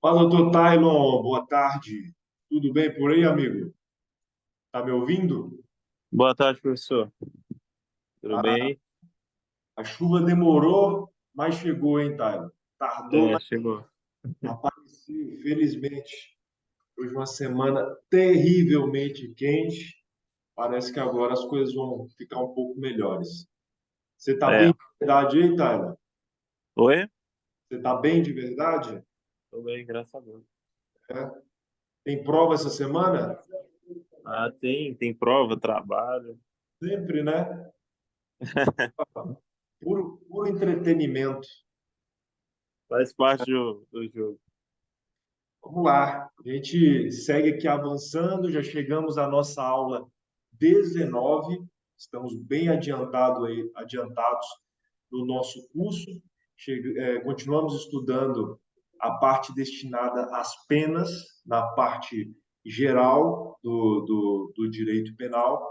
Fala, doutor Tailon, boa tarde. Tudo bem por aí, amigo? Tá me ouvindo? Boa tarde, professor. Tudo A, bem? a chuva demorou, mas chegou, hein, Tailon? Tardou, É, mas chegou. apareceu, felizmente. Hoje uma semana terrivelmente quente. Parece que agora as coisas vão ficar um pouco melhores. Você tá bem É. de verdade aí, Tailon? Oi? Você tá bem de verdade? Tudo bem, graças a Deus. É. Tem prova essa semana? Ah, tem prova, trabalho. Sempre, né? Puro entretenimento. Faz parte do jogo. Vamos lá, a gente segue aqui avançando, já chegamos à nossa aula 19, estamos bem adiantados no nosso curso. Continuamos estudando a parte destinada às penas, na parte geral do direito penal,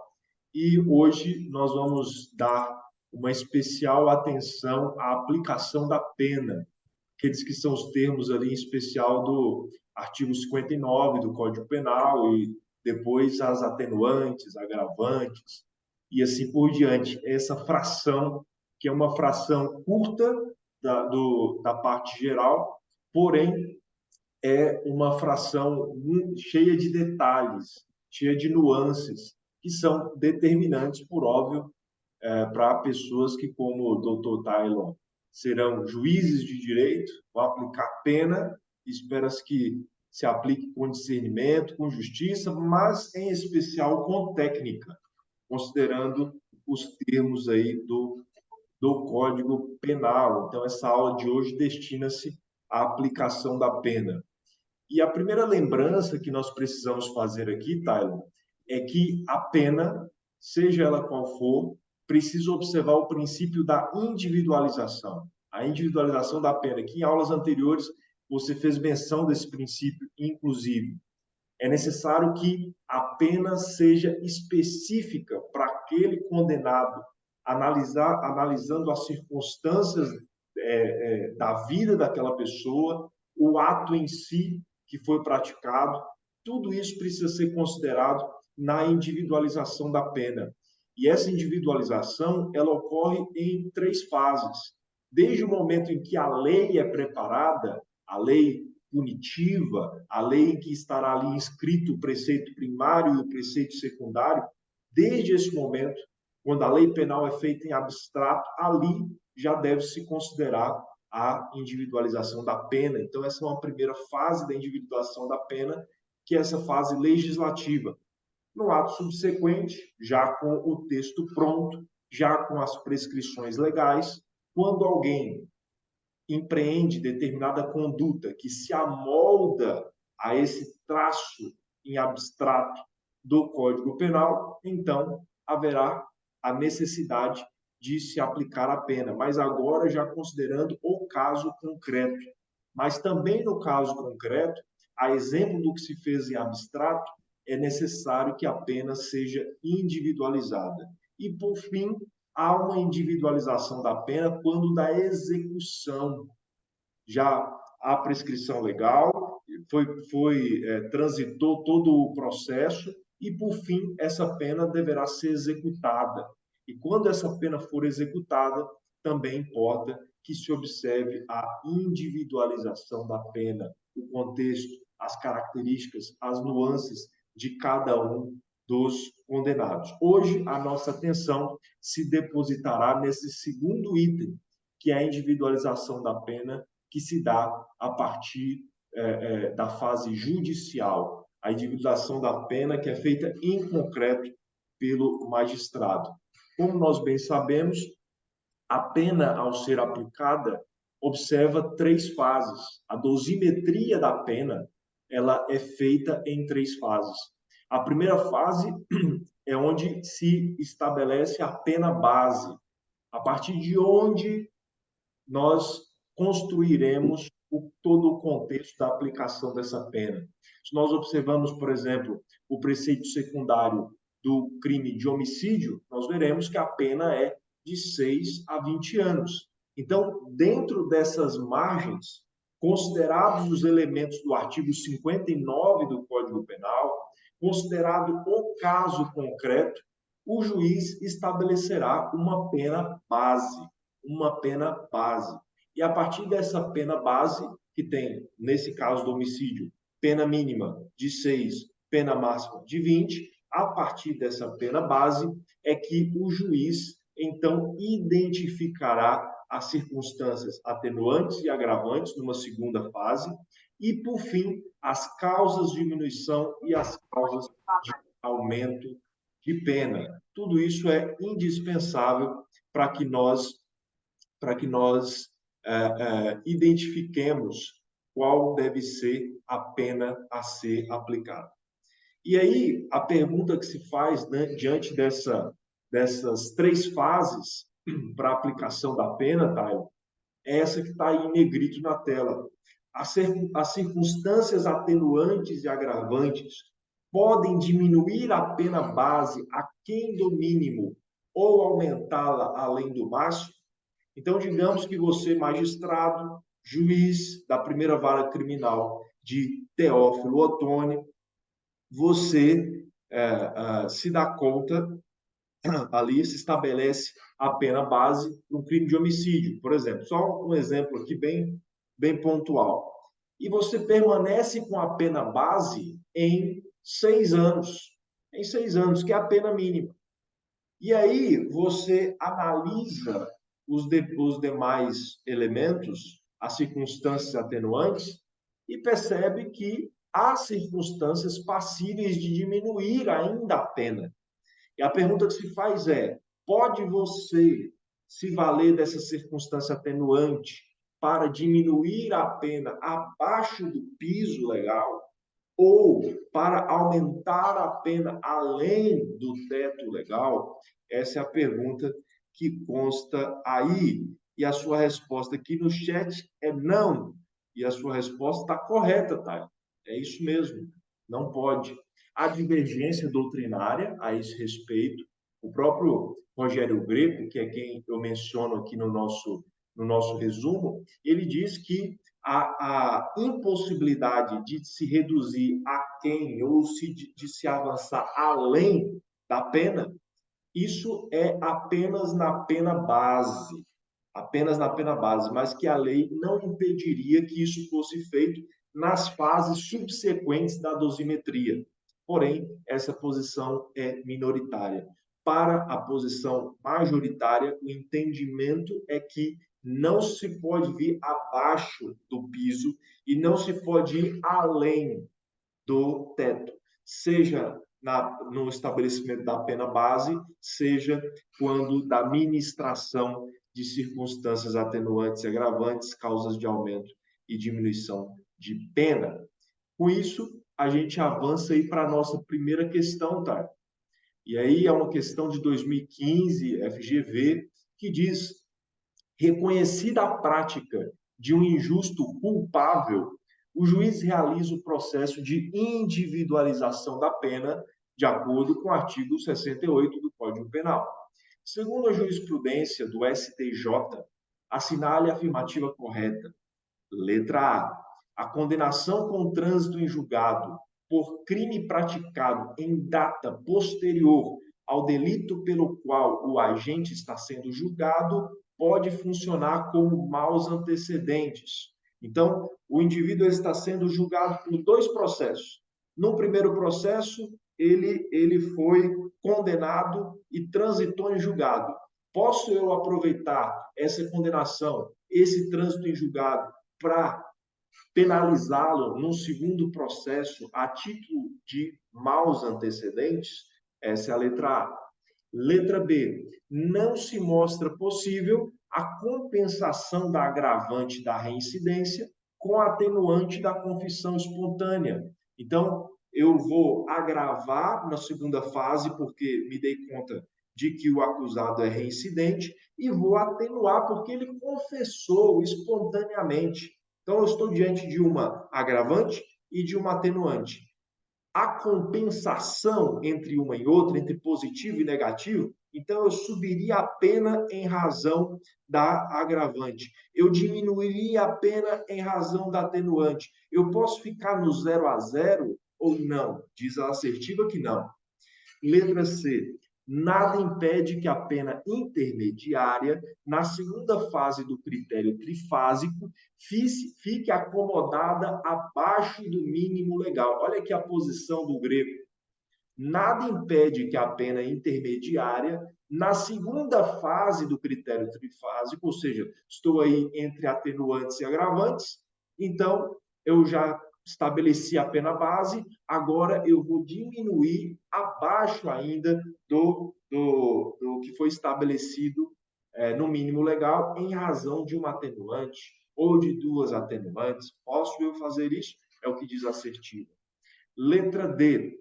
e hoje nós vamos dar uma especial atenção à aplicação da pena, aqueles que são os termos ali em especial do artigo 59 do Código Penal e depois as atenuantes, agravantes e assim por diante. Essa fração, que é uma fração curta da parte geral, porém é uma fração cheia de detalhes, cheia de nuances, que são determinantes, por óbvio, para pessoas que, como o Dr. Tylon, serão juízes de direito, vão aplicar pena, espera-se que se aplique com discernimento, com justiça, mas em especial com técnica, considerando os termos aí do Código Penal. Então, essa aula de hoje destina-se à aplicação da pena. E a primeira lembrança que nós precisamos fazer aqui, Tylon, é que a pena, seja ela qual for, precisa observar o princípio da individualização. A individualização da pena, que em aulas anteriores você fez menção desse princípio, inclusive. É necessário que a pena seja específica para aquele condenado, analisando as circunstâncias da vida daquela pessoa, o ato em si que foi praticado, tudo isso precisa ser considerado na individualização da pena. E essa individualização, ela ocorre em três fases. Desde o momento em que a lei é preparada, a lei punitiva, a lei em que estará ali inscrito o preceito primário e o preceito secundário, desde esse momento, quando a lei penal é feita em abstrato, ali já deve se considerar a individualização da pena. Então, essa é uma primeira fase da individuação da pena, que é essa fase legislativa. No ato subsequente, já com o texto pronto, já com as prescrições legais, quando alguém empreende determinada conduta que se amolda a esse traço em abstrato do Código Penal, então haverá a necessidade de se aplicar a pena, mas agora já considerando o caso concreto. Mas também no caso concreto, a exemplo do que se fez em abstrato, é necessário que a pena seja individualizada. E, por fim, há uma individualização da pena quando da execução. Já a prescrição legal transitou todo o processo e, por fim, essa pena deverá ser executada. E quando essa pena for executada, também importa que se observe a individualização da pena, o contexto, as características, as nuances de cada um dos condenados. Hoje, a nossa atenção se depositará nesse segundo item, que é a individualização da pena, que se dá a partir da fase judicial, a individuação da pena que é feita em concreto pelo magistrado. Como nós bem sabemos, a pena, ao ser aplicada, observa três fases. A dosimetria da pena, ela é feita em três fases. A primeira fase é onde se estabelece a pena base, a partir de onde nós construiremos todo o contexto da aplicação dessa pena. Se nós observamos, por exemplo, o preceito secundário do crime de homicídio, nós veremos que a pena é de 6 a 20 anos. Então, dentro dessas margens, considerados os elementos do artigo 59 do Código Penal, considerado o caso concreto, o juiz estabelecerá uma pena base, uma pena base. E a partir dessa pena base, que tem, nesse caso do homicídio, pena mínima de 6, pena máxima de 20, a partir dessa pena base é que o juiz, então, identificará as circunstâncias atenuantes e agravantes numa segunda fase e, por fim, as causas de diminuição e as causas de aumento de pena. Tudo isso é indispensável para que nós identifiquemos qual deve ser a pena a ser aplicada. E aí, a pergunta que se faz, né, diante dessas 3 fases para a aplicação da pena, Taio, é essa que está aí em negrito na tela. As circunstâncias atenuantes e agravantes podem diminuir a pena base aquém do mínimo ou aumentá-la além do máximo. Então, digamos que você, magistrado, juiz da primeira vara criminal de Teófilo Otoni, você se dá conta, ali se estabelece a pena base no crime de homicídio, por exemplo. Só um exemplo aqui bem pontual. E você permanece com a pena base em 6 anos. Em 6 anos, que é a pena mínima. E aí você analisa os demais elementos, as circunstâncias atenuantes, e percebe que há circunstâncias passíveis de diminuir ainda a pena. E a pergunta que se faz é: pode você se valer dessa circunstância atenuante para diminuir a pena abaixo do piso legal ou para aumentar a pena além do teto legal? Essa é a pergunta que consta aí. E a sua resposta aqui no chat é não. E a sua resposta está correta, tá? É isso mesmo. Não pode. Há divergência doutrinária a esse respeito. O próprio Rogério Greco, que é quem eu menciono aqui no nosso resumo, ele diz que a impossibilidade de se reduzir aquém ou de se avançar além da pena, isso é apenas na pena base, mas que a lei não impediria que isso fosse feito nas fases subsequentes da dosimetria. Porém, essa posição é minoritária. Para a posição majoritária, o entendimento é que não se pode vir abaixo do piso e não se pode ir além do teto, seja no estabelecimento da pena base, seja quando da ministração de circunstâncias atenuantes e agravantes, causas de aumento e diminuição de pena. Com isso, a gente avança aí para a nossa primeira questão, tá? E aí é uma questão de 2015, FGV, que diz: reconhecida a prática de um injusto culpável, o juiz realiza o processo de individualização da pena, de acordo com o artigo 68 do Código Penal. Segundo a jurisprudência do STJ, assinale a afirmativa correta. Letra A. A condenação com trânsito em julgado por crime praticado em data posterior ao delito pelo qual o agente está sendo julgado pode funcionar como maus antecedentes. Então, o indivíduo está sendo julgado por 2 processos. No primeiro processo, ele foi condenado e transitou em julgado. Posso eu aproveitar essa condenação, esse trânsito em julgado, para penalizá-lo num segundo processo a título de maus antecedentes? Essa é a letra A. Letra B. Não se mostra possível a compensação da agravante da reincidência com a atenuante da confissão espontânea. Então, eu vou agravar na segunda fase, porque me dei conta de que o acusado é reincidente, e vou atenuar porque ele confessou espontaneamente. Então, eu estou diante de uma agravante e de uma atenuante. a compensação entre uma e outra, entre positivo e negativo, então eu subiria a pena em razão da agravante. Eu diminuiria a pena em razão da atenuante. Eu posso ficar no 0 a 0 ou não? Diz a assertiva que não. Letra C. Nada impede que a pena intermediária, na segunda fase do critério trifásico, fique acomodada abaixo do mínimo legal. Olha aqui a posição do grego. Nada impede que a pena intermediária, na segunda fase do critério trifásico, ou seja, estou aí entre atenuantes e agravantes, então eu já estabeleci a pena base, agora eu vou diminuir abaixo ainda do que foi estabelecido no mínimo legal, em razão de uma atenuante ou de duas atenuantes. Posso eu fazer isso? É o que diz a assertiva. Letra D.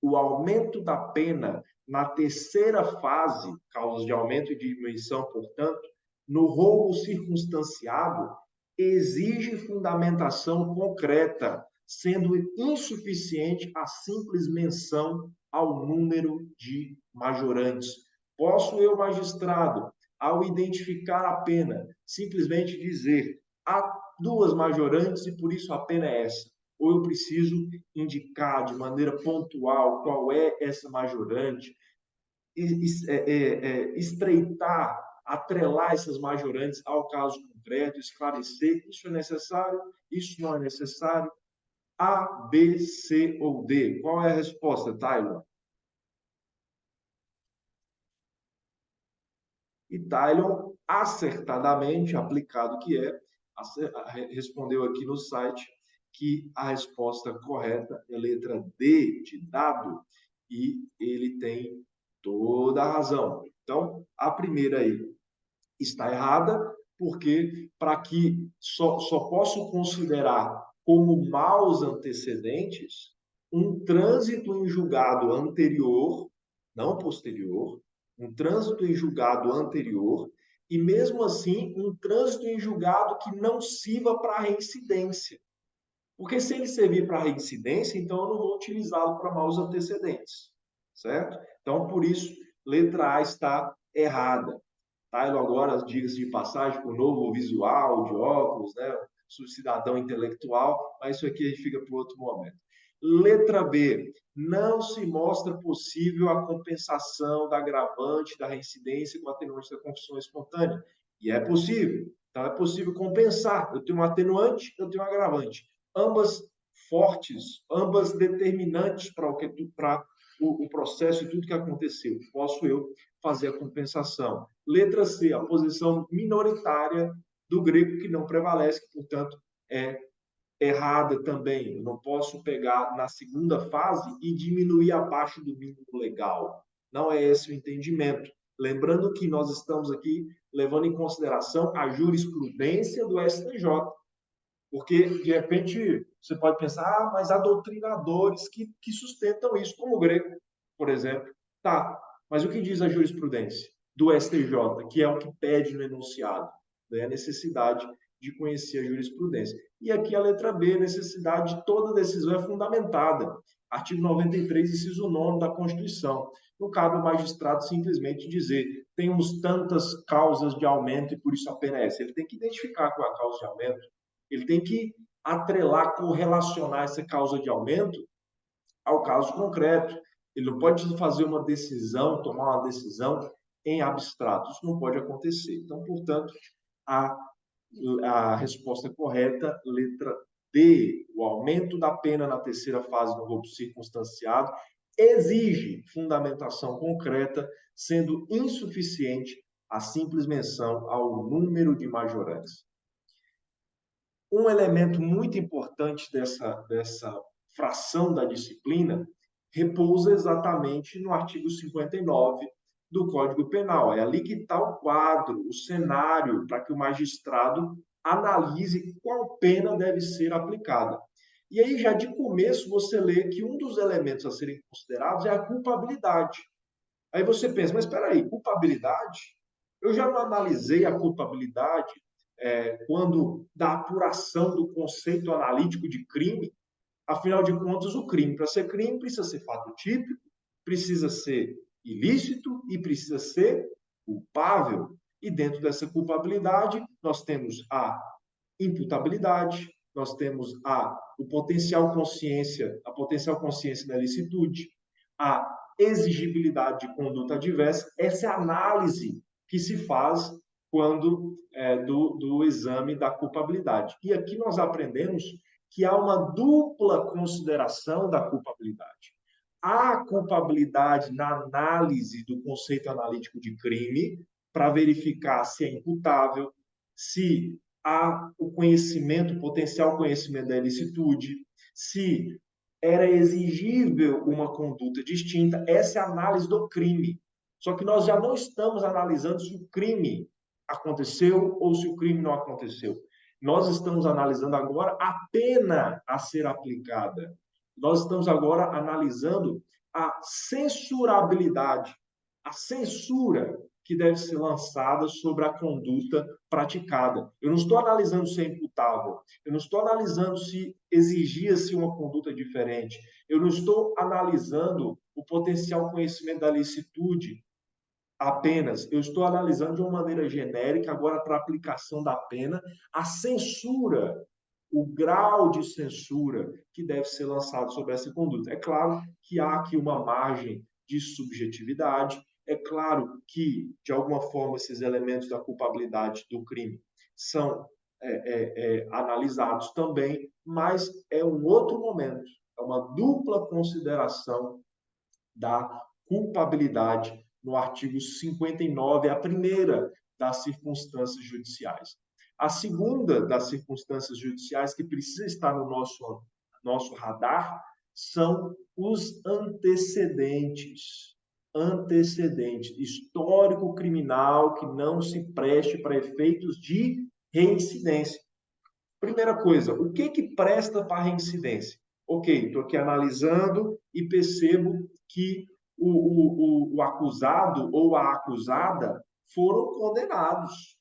O aumento da pena na terceira fase, causas de aumento e diminuição, portanto, no roubo circunstanciado, exige fundamentação concreta, sendo insuficiente a simples menção ao número de majorantes. Posso eu, magistrado, ao identificar a pena, simplesmente dizer há duas majorantes e por isso a pena é essa? Ou eu preciso indicar de maneira pontual qual é essa majorante, estreitar, atrelar essas majorantes ao caso concreto, esclarecer, isso é necessário, isso não é necessário, A, B, C ou D? Qual é a resposta, Taylor? E Taylor, acertadamente, aplicado que é, respondeu aqui no site que a resposta correta é a letra D, de dado, e ele tem toda a razão. Então, a primeira aí está errada, porque para que só posso considerar como maus antecedentes um trânsito em julgado anterior, não posterior, um trânsito em julgado anterior, e mesmo assim um trânsito em julgado que não sirva para reincidência. Porque se ele servir para reincidência, então eu não vou utilizá-lo para maus antecedentes, certo? Então, por isso, letra A está errada. Taylor agora, diga-se de passagem, com o novo visual de óculos, né? Cidadão intelectual, mas isso aqui a gente fica para outro momento. Letra B. Não se mostra possível a compensação da agravante da reincidência com atenuante da confissão espontânea. E é possível. Então, é possível compensar. Eu tenho um atenuante, eu tenho um agravante. Ambas fortes, ambas determinantes para o processo e tudo que aconteceu. Posso eu fazer a compensação. Letra C, a posição minoritária do grego que não prevalece, que, portanto, é errada também. Eu não posso pegar na segunda fase e diminuir abaixo do mínimo legal. Não é esse o entendimento. Lembrando que nós estamos aqui levando em consideração a jurisprudência do STJ. Porque, de repente, você pode pensar, mas há doutrinadores que sustentam isso, como o grego, por exemplo. Tá, mas o que diz a jurisprudência do STJ, que é o que pede no enunciado? Né? A necessidade de conhecer a jurisprudência. E aqui a letra B, a necessidade de toda decisão é fundamentada. Artigo 93, inciso 9 da Constituição. Não cabe ao magistrado simplesmente dizer temos tantas causas de aumento e por isso a pena é essa. Ele tem que identificar qual é a causa de aumento, ele tem que atrelar, correlacionar essa causa de aumento ao caso concreto. Ele não pode fazer uma decisão, tomar uma decisão em abstrato. Isso não pode acontecer. Então, portanto, a, a resposta correta, letra D, o aumento da pena na terceira fase do roubo circunstanciado exige fundamentação concreta, sendo insuficiente a simples menção ao número de majorantes. Um elemento muito importante dessa fração da disciplina repousa exatamente no artigo 59 do Código Penal. É ali que está o quadro, o cenário, para que o magistrado analise qual pena deve ser aplicada. E aí, já de começo, você lê que um dos elementos a serem considerados é a culpabilidade. Aí você pensa, mas espera aí, culpabilidade? Eu já não analisei a culpabilidade quando da apuração do conceito analítico de crime? Afinal de contas, o crime, para ser crime, precisa ser fato típico, precisa ser ilícito e precisa ser culpável. E dentro dessa culpabilidade, nós temos a imputabilidade, nós temos o a potencial consciência da licitude, a exigibilidade de conduta adversa. Essa é a análise que se faz quando do exame da culpabilidade. E aqui nós aprendemos que há uma dupla consideração da culpabilidade. Há a culpabilidade na análise do conceito analítico de crime, para verificar se é imputável, se há o conhecimento, o potencial conhecimento da ilicitude, se era exigível uma conduta distinta. Essa é a análise do crime. Só que nós já não estamos analisando se o crime aconteceu ou se o crime não aconteceu. Nós estamos analisando agora a pena a ser aplicada. Nós estamos agora analisando a censurabilidade, a censura que deve ser lançada sobre a conduta praticada. Eu não estou analisando se é imputável, eu não estou analisando se exigia-se uma conduta diferente, eu não estou analisando o potencial conhecimento da licitude apenas, eu estou analisando de uma maneira genérica, agora para aplicação da pena, a censura, o grau de censura que deve ser lançado sobre essa conduta. É claro que há aqui uma margem de subjetividade, é claro que, de alguma forma, esses elementos da culpabilidade do crime são analisados também, mas é um outro momento, é uma dupla consideração da culpabilidade no artigo 59, a primeira das circunstâncias judiciais. A segunda das circunstâncias judiciais que precisa estar no nosso radar são os antecedentes. Antecedentes, histórico criminal que não se preste para efeitos de reincidência. Primeira coisa, o que presta para reincidência? Ok, estou aqui analisando e percebo que o acusado ou a acusada foram condenados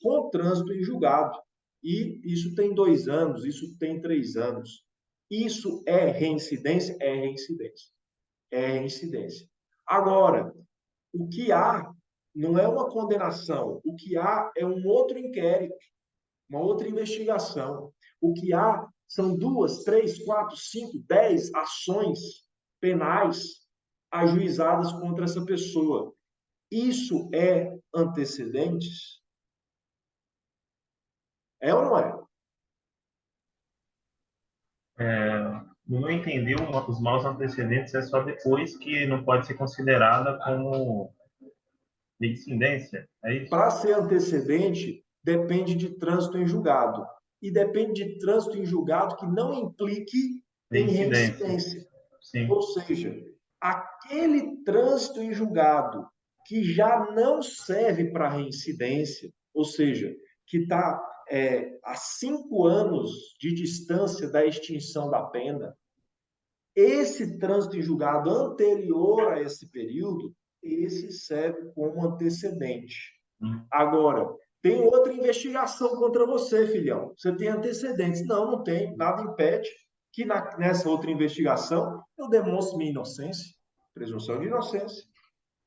com trânsito em julgado. E isso tem 2 anos, isso tem 3 anos. Isso é reincidência? É reincidência. É reincidência. Agora, o que há não é uma condenação, o que há é um outro inquérito, uma outra investigação. O que há são 2, 3, 4, 5, 10 ações penais ajuizadas contra essa pessoa. Isso é antecedentes? É ou não é? No meu entender, os maus antecedentes é só depois que não pode ser considerada como reincidência, é isso? Para ser antecedente, depende de trânsito em julgado. E depende de trânsito em julgado que não implique em Reincidência, reincidência. sim. Ou seja, aquele trânsito em julgado que já não serve para reincidência, ou seja, que está a 5 anos de distância da extinção da pena, esse trânsito em julgado anterior a esse período, esse serve como antecedente. Agora, tem outra investigação contra você, filhão. Você tem antecedentes? Não, não tem. Nada impede que nessa outra investigação eu demonstre minha inocência, presunção de inocência.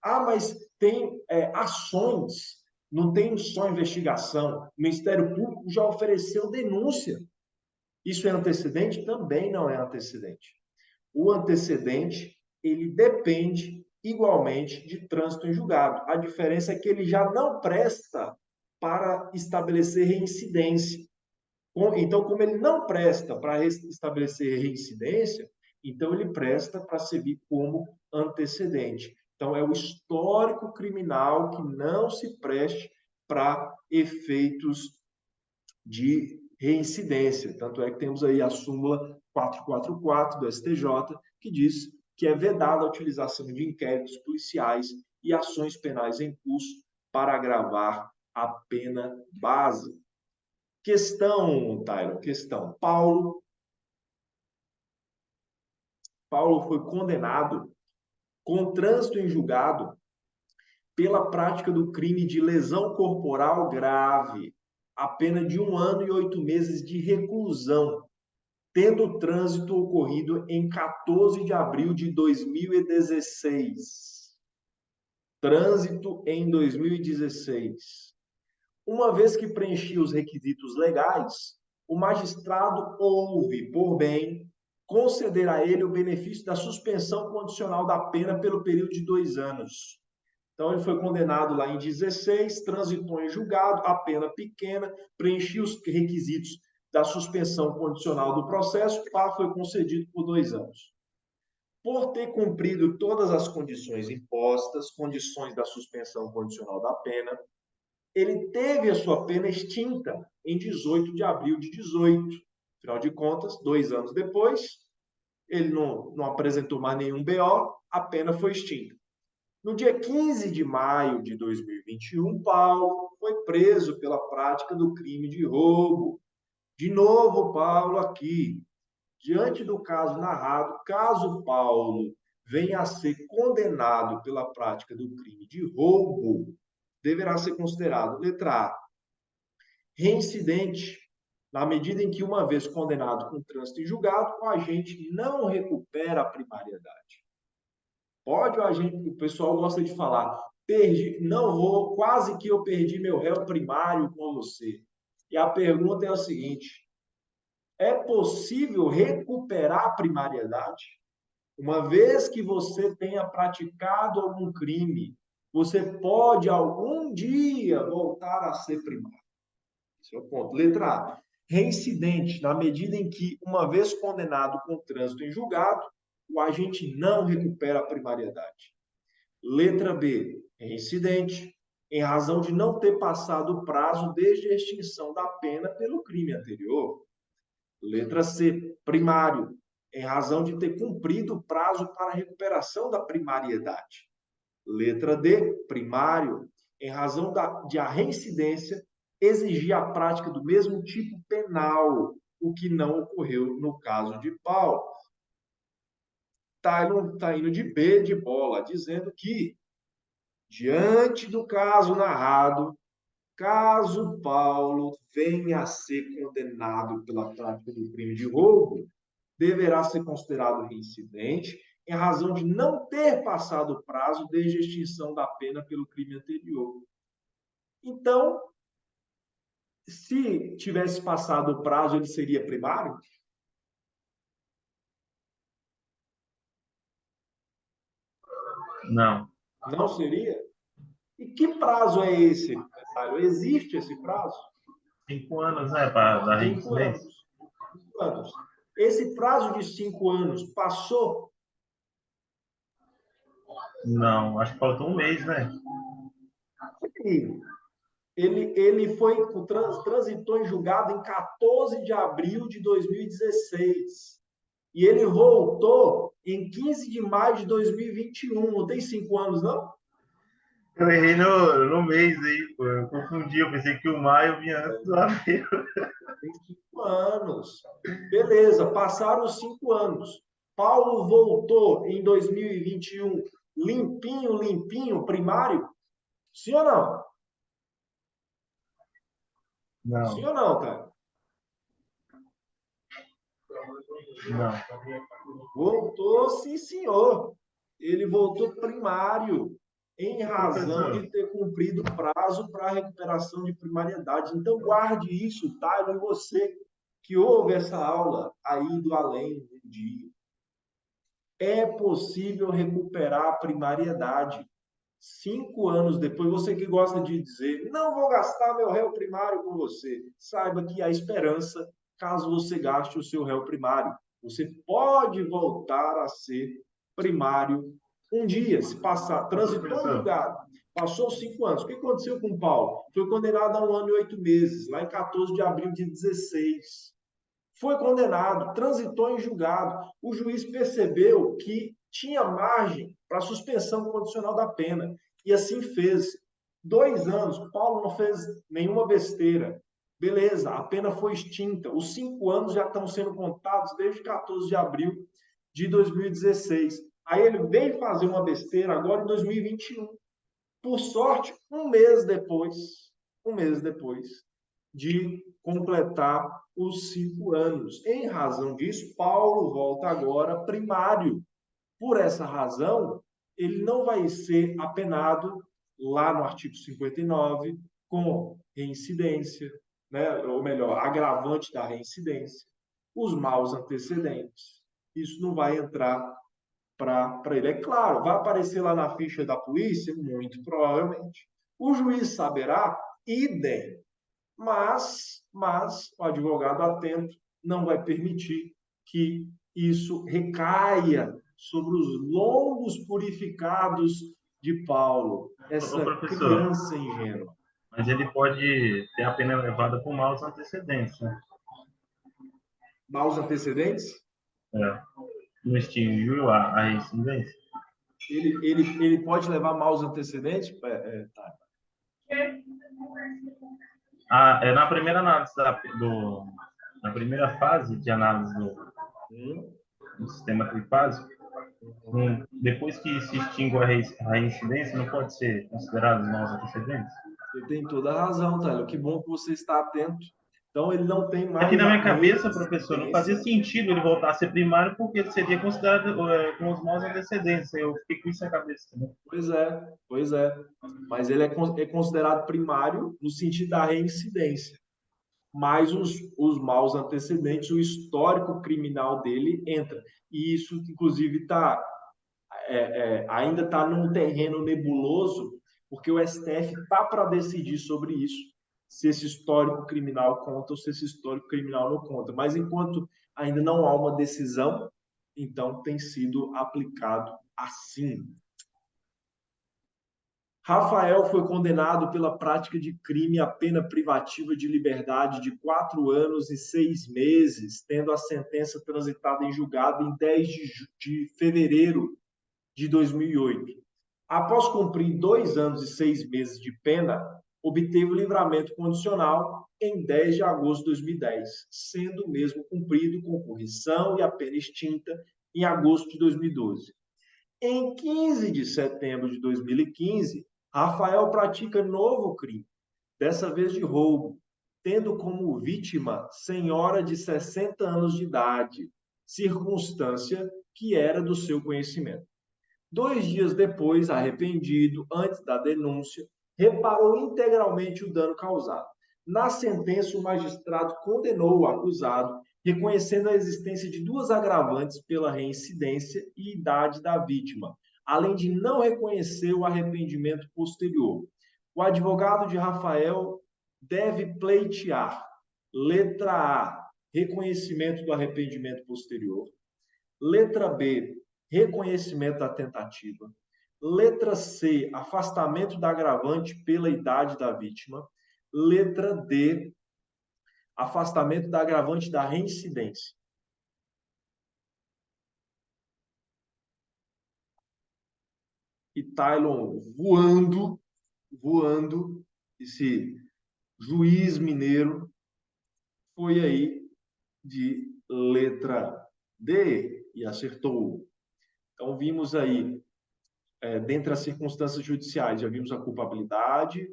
Ah, mas tem ações, não tem só investigação. O Ministério Público já ofereceu denúncia. Isso é antecedente? Também não é antecedente. O antecedente, ele depende igualmente de trânsito em julgado. A diferença é que ele já não presta para estabelecer reincidência. Então, como ele não presta para estabelecer reincidência, então ele presta para servir como antecedente. Então, é o histórico criminal que não se preste para efeitos de reincidência. Tanto é que temos aí a súmula 444 do STJ, que diz que é vedada a utilização de inquéritos policiais e ações penais em curso para agravar a pena base. Questão, Tyler, questão. Paulo foi condenado com trânsito em julgado pela prática do crime de lesão corporal grave, a pena de 1 ano e 8 meses de reclusão. tendo o trânsito ocorrido em 14 de abril de 2016. Trânsito em 2016. Uma vez que preenchi os requisitos legais, o magistrado houve por bem conceder a ele o benefício da suspensão condicional da pena pelo período de 2 anos. Então, ele foi condenado lá em 16, transitou em julgado, a pena pequena, preencheu os requisitos da suspensão condicional do processo, foi concedido por 2 anos. Por ter cumprido todas as condições impostas, condições da suspensão condicional da pena, ele teve a sua pena extinta em 18 de abril de 18. Afinal de contas, 2 anos depois, ele não apresentou mais nenhum BO, a pena foi extinta. No dia 15 de maio de 2021, Paulo foi preso pela prática do crime de roubo. De novo, Paulo aqui. Diante do caso narrado, caso Paulo venha a ser condenado pela prática do crime de roubo, deverá ser considerado, letra A, reincidente, na medida em que, uma vez condenado com trânsito em julgado, o agente não recupera a primariedade. Pode o agente, o pessoal gosta de falar, não vou, quase que eu perdi meu réu primário com você. E a pergunta é a seguinte: é possível recuperar a primariedade? Uma vez que você tenha praticado algum crime, você pode algum dia voltar a ser primário. Esse é o ponto. Letra A. Reincidente, na medida em que, uma vez condenado com trânsito em julgado, o agente não recupera a primariedade. Letra B. Reincidente, em razão de não ter passado o prazo desde a extinção da pena pelo crime anterior. Letra C. Primário, em razão de ter cumprido o prazo para a recuperação da primariedade. Letra D. Primário, em razão de a reincidência exigir a prática do mesmo tipo penal, o que não ocorreu no caso de Paulo. Está indo de B de bola, dizendo que, diante do caso narrado, caso Paulo venha a ser condenado pela prática do crime de roubo, deverá ser considerado reincidente em razão de não ter passado o prazo desde a extinção da pena pelo crime anterior. Então, se tivesse passado o prazo, ele seria primário? Não. Não seria? E que prazo é esse? Existe esse prazo? 5 anos, né, para dar 5 reincidência? anos. 5 anos. Esse prazo de 5 anos passou? Não, acho que faltou um mês, né? Ele transitou em julgado em 14 de abril de 2016. E ele voltou em 15 de maio de 2021. Não tem 5 anos, não? Eu errei no mês aí, pô. Eu confundi, eu pensei que o maio vinha antes do abril. Tem 5 anos. Beleza, passaram os 5 anos. Paulo voltou em 2021 limpinho, limpinho, primário? Sim ou não? Sim Não, ou não, cara? não. Voltou, sim, senhor. Ele voltou primário, em razão Professor, de ter cumprido o prazo para a recuperação de primariedade. Então, guarde isso, tá? E você que ouve essa aula aí do além do dia. É possível recuperar a primariedade. 5 anos depois, você que gosta de dizer, não vou gastar meu réu primário com você, saiba que há esperança caso você gaste o seu réu primário. Você pode voltar a ser primário um dia, se passar, transitou em professor, julgado, passou 5 anos. O que aconteceu com o Paulo? Foi condenado a 1 ano e 8 meses, lá em 14 de abril de 16. Foi condenado, transitou em julgado. O juiz percebeu que tinha margem para suspensão condicional da pena e assim fez. 2 anos, Paulo não fez nenhuma besteira. Beleza, a pena foi extinta. Os 5 anos já estão sendo contados desde 14 de abril de 2016. Aí ele veio fazer uma besteira agora em 2021. Por sorte, um mês depois, de completar os 5 anos. Em razão disso, Paulo volta agora primário. Por essa razão, ele não vai ser apenado lá no artigo 59 com reincidência, né? Ou melhor, agravante da reincidência, os maus antecedentes. Isso não vai entrar para ele. É claro, vai aparecer lá na ficha da polícia? Muito provavelmente. O juiz saberá? Idem. Mas o advogado atento não vai permitir que isso recaia sobre os longos purificados de Paulo, Ô, essa professor, criança ingênua. mas ele pode ter a pena elevada por maus antecedentes, né? Maus antecedentes? É. Não extinguiu a reincidência? Ele pode levar maus antecedentes? Tá. Na primeira análise na primeira fase de análise do sistema trifásico, depois que se extingue a reincidência, não pode ser considerado os maus antecedentes? Você tem toda a razão, Tyler. Que bom que você está atento. Então, ele não tem Aqui mais na a minha cabeça, professor, não fazia reincidência. sentido ele voltar a ser primário porque ele seria considerado com os maus antecedentes. Eu fiquei com isso na cabeça também. Pois é. Mas ele é considerado primário no sentido da reincidência. Mas os maus antecedentes, o histórico criminal dele entra. E isso, inclusive, ainda está num terreno nebuloso, porque o STF está para decidir sobre isso, se esse histórico criminal conta ou se esse histórico criminal não conta. Mas enquanto ainda não há uma decisão, então tem sido aplicado assim. Rafael foi condenado pela prática de crime à pena privativa de liberdade de 4 anos e 6 meses, tendo a sentença transitada em julgado em 10 de fevereiro de 2008. Após cumprir 2 anos e 6 meses de pena, obteve o livramento condicional em 10 de agosto de 2010, sendo o mesmo cumprido com correção e a pena extinta em agosto de 2012. Em 15 de setembro de 2015, Rafael pratica novo crime, dessa vez de roubo, tendo como vítima senhora de 60 anos de idade, circunstância que era do seu conhecimento. 2 dias depois, arrependido, antes da denúncia, reparou integralmente o dano causado. Na sentença, o magistrado condenou o acusado, reconhecendo a existência de 2 agravantes pela reincidência e idade da vítima, além de não reconhecer o arrependimento posterior. O advogado de Rafael deve pleitear: letra A, reconhecimento do arrependimento posterior; letra B, reconhecimento da tentativa; letra C, afastamento da agravante pela idade da vítima; letra D, afastamento da agravante da reincidência. E Tylon voando, esse juiz mineiro foi aí de letra D e acertou. Então, vimos aí, dentre as circunstâncias judiciais, já vimos a culpabilidade,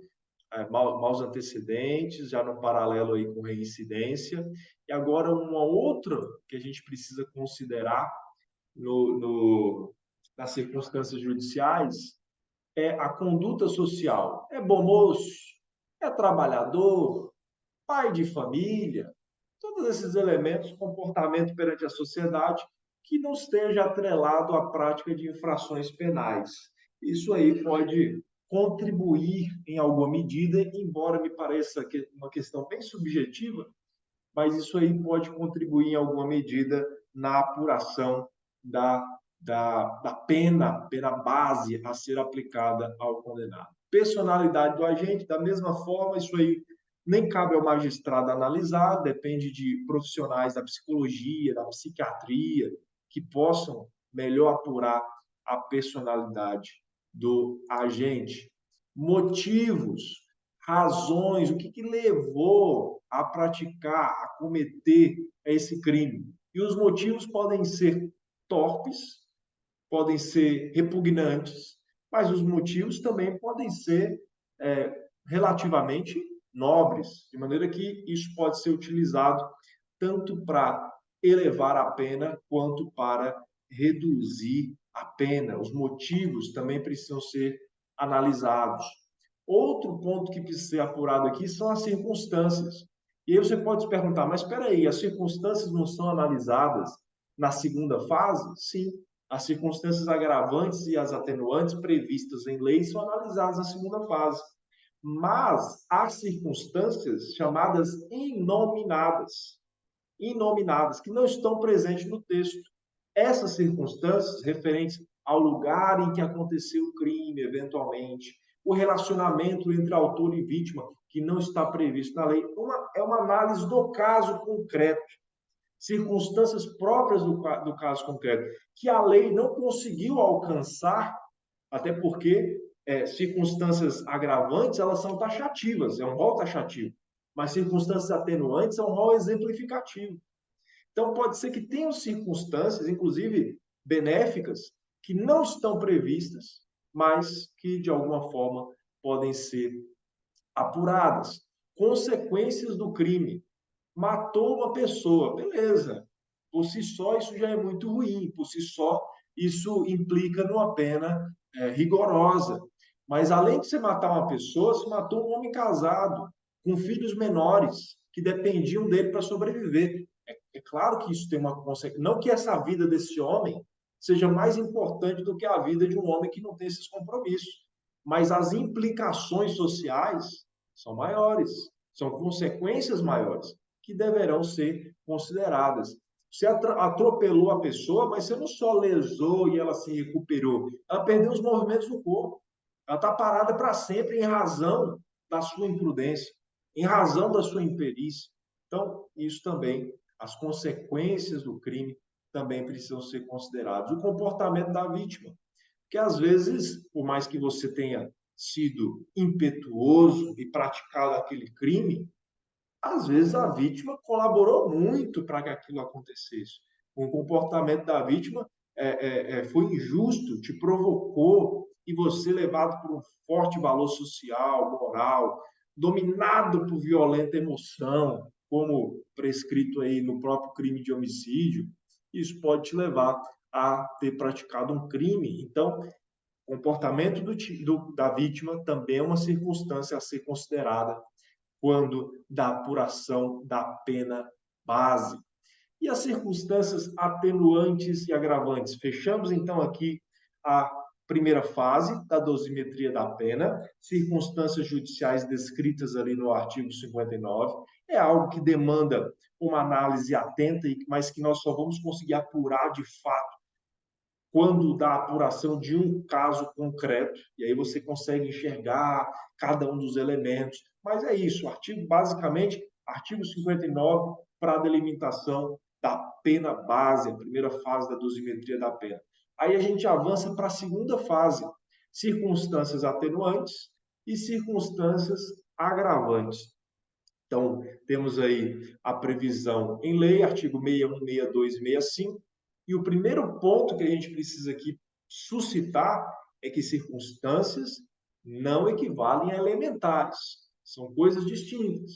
maus antecedentes, já no paralelo aí com reincidência. E agora, uma outra que a gente precisa considerar nas circunstâncias judiciais é a conduta social. É bom moço, é trabalhador, pai de família, todos esses elementos, comportamento perante a sociedade, que não esteja atrelado à prática de infrações penais. Isso aí pode contribuir em alguma medida, embora me pareça uma questão bem subjetiva, mas isso aí pode contribuir em alguma medida na apuração da pena base a ser aplicada ao condenado. Personalidade do agente, da mesma forma, isso aí nem cabe ao magistrado analisar, depende de profissionais da psicologia, da psiquiatria, que possam melhor apurar a personalidade do agente. Motivos, razões, o que levou a praticar, a cometer esse crime. E os motivos podem ser torpes, podem ser repugnantes, mas os motivos também podem ser relativamente nobres, de maneira que isso pode ser utilizado tanto para elevar a pena quanto para reduzir a pena. Os motivos também precisam ser analisados. Outro ponto que precisa ser apurado aqui são as circunstâncias. E aí você pode se perguntar, mas espera aí, as circunstâncias não são analisadas na segunda fase? Sim, as circunstâncias agravantes e as atenuantes previstas em lei são analisadas na segunda fase. Mas há circunstâncias chamadas inominadas, que não estão presentes no texto. Essas circunstâncias referentes ao lugar em que aconteceu o crime, eventualmente, o relacionamento entre autor e vítima, que não está previsto na lei, é uma análise do caso concreto, circunstâncias próprias do caso concreto, que a lei não conseguiu alcançar, até porque circunstâncias agravantes, elas são taxativas, é um rol taxativo, mas circunstâncias atenuantes é um rol exemplificativo. Então, pode ser que tenham circunstâncias, inclusive benéficas, que não estão previstas, mas que, de alguma forma, podem ser apuradas. Consequências do crime. Matou uma pessoa, beleza. Por si só, isso já é muito ruim. Por si só, isso implica numa pena rigorosa. Mas, além de você matar uma pessoa, você matou um homem casado, com filhos menores, que dependiam dele para sobreviver. É claro que isso tem uma consequência. Não que essa vida desse homem seja mais importante do que a vida de um homem que não tem esses compromissos. Mas as implicações sociais são maiores, são consequências maiores que deverão ser consideradas. Você atropelou a pessoa, mas você não só lesou e ela se recuperou, ela perdeu os movimentos do corpo. Ela está parada para sempre em razão da sua imprudência, em razão da sua imperícia. Então, isso também, as consequências do crime também precisam ser consideradas. O comportamento da vítima, que às vezes, por mais que você tenha sido impetuoso e praticado aquele crime, às vezes a vítima colaborou muito para que aquilo acontecesse. O comportamento da vítima foi injusto, te provocou e você, levado por um forte valor social, moral, dominado por violenta emoção, como prescrito aí no próprio crime de homicídio, isso pode te levar a ter praticado um crime. Então, o comportamento da vítima também é uma circunstância a ser considerada quando da apuração da pena base. E as circunstâncias atenuantes e agravantes? Fechamos, então, aqui a primeira fase da dosimetria da pena, circunstâncias judiciais descritas ali no artigo 59. É algo que demanda uma análise atenta, mas que nós só vamos conseguir apurar de fato quando da apuração de um caso concreto, e aí você consegue enxergar cada um dos elementos. Mas é isso, basicamente, artigo 59 para a delimitação da pena base, a primeira fase da dosimetria da pena. Aí a gente avança para a segunda fase, circunstâncias atenuantes e circunstâncias agravantes. Então, temos aí a previsão em lei, artigo 61, 62 e 65, e o primeiro ponto que a gente precisa aqui suscitar é que circunstâncias não equivalem a elementares, são coisas distintas.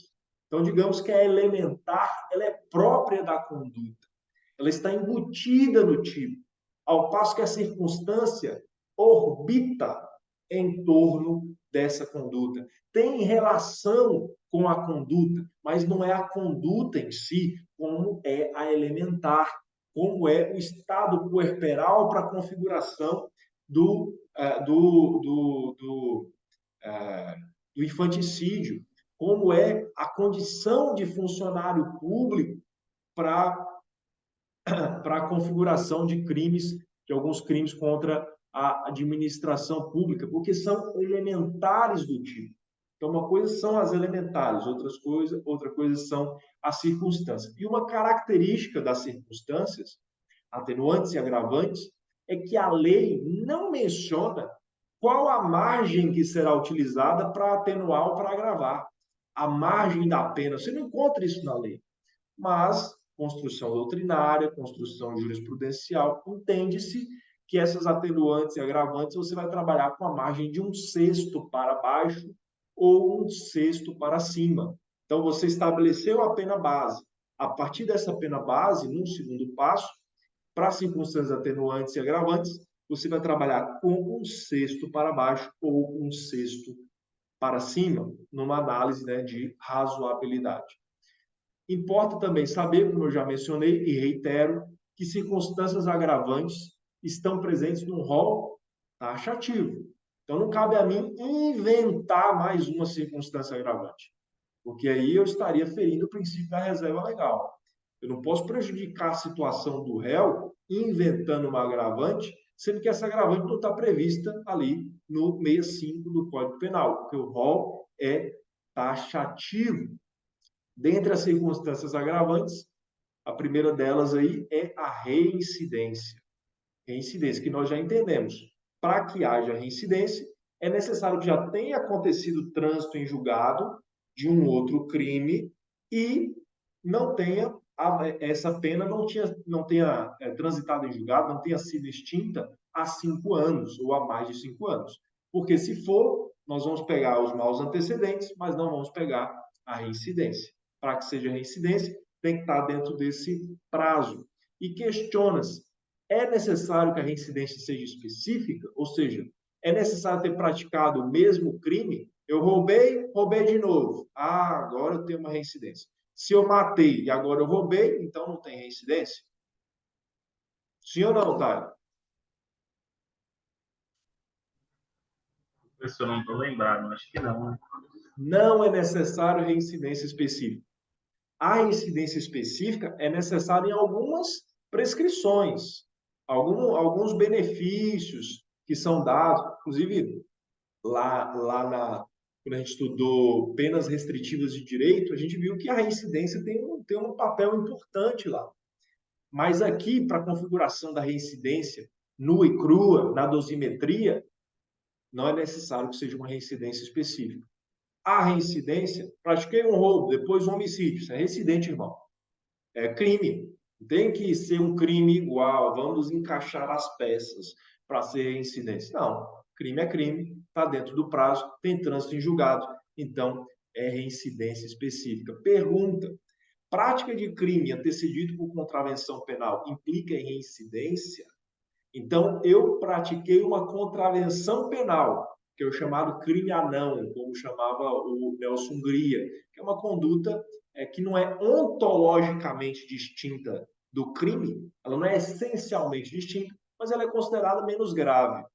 Então, digamos que a elementar, ela é própria da conduta, ela está embutida no tipo, ao passo que a circunstância orbita em torno dessa conduta, tem relação com a conduta, mas não é a conduta em si, como é a elementar, como é o estado puerperal para a configuração do infanticídio, como é a condição de funcionário público para a configuração de crimes, de alguns crimes contra a administração pública, porque são elementares do tipo. Então, uma coisa são as elementares, outra coisa são as circunstâncias. E uma característica das circunstâncias, atenuantes e agravantes, é que a lei não menciona qual a margem que será utilizada para atenuar ou para agravar. A margem da pena, você não encontra isso na lei. Mas construção doutrinária, construção jurisprudencial, entende-se que essas atenuantes e agravantes você vai trabalhar com a margem de 1/6 para baixo ou um sexto para cima. Então, você estabeleceu a pena base. A partir dessa pena base, num segundo passo, para circunstâncias atenuantes e agravantes, você vai trabalhar com um sexto para baixo ou um sexto para cima, numa análise, né, de razoabilidade. Importa também saber, como eu já mencionei e reitero, que circunstâncias agravantes estão presentes no rol taxativo. Então, não cabe a mim inventar mais uma circunstância agravante, porque aí eu estaria ferindo o princípio da reserva legal. Eu não posso prejudicar a situação do réu inventando uma agravante, sendo que essa agravante não está prevista ali no 65 do Código Penal, porque o rol é taxativo. Dentre as circunstâncias agravantes, a primeira delas aí é a reincidência. Reincidência, que nós já entendemos. Para que haja reincidência, é necessário que já tenha acontecido trânsito em julgado de um outro crime e não tenha essa pena não tenha transitado em julgado, não tenha sido extinta há 5 anos ou há mais de 5 anos. Porque se for, nós vamos pegar os maus antecedentes, mas não vamos pegar a reincidência. Para que seja reincidência, tem que estar dentro desse prazo. E questiona-se, é necessário que a reincidência seja específica? Ou seja, é necessário ter praticado o mesmo crime? Eu roubei, roubei de novo. Ah, agora eu tenho uma reincidência. Se eu matei e agora eu roubei, então não tem reincidência? Sim ou não, Thay? Professor, não estou lembrado, acho que não. Não é necessário reincidência específica. A reincidência específica é necessária em algumas prescrições, alguns benefícios que são dados, inclusive quando a gente estudou penas restritivas de direito, a gente viu que a reincidência tem um papel importante lá. Mas aqui, para a configuração da reincidência nua e crua, na dosimetria, não é necessário que seja uma reincidência específica. A reincidência, pratiquei um roubo, depois um homicídio, isso é reincidente, irmão. É crime. Tem que ser um crime igual, vamos encaixar as peças para ser reincidência. Não, crime é crime, está dentro do prazo, tem trânsito em julgado, então é reincidência específica. Pergunta: prática de crime antecedido por contravenção penal implica em reincidência? Então, eu pratiquei uma contravenção penal, que é o chamado crime anão, como chamava o Nelson Hungria, que é uma conduta que não é ontologicamente distinta do crime, ela não é essencialmente distinta, mas ela é considerada menos grave.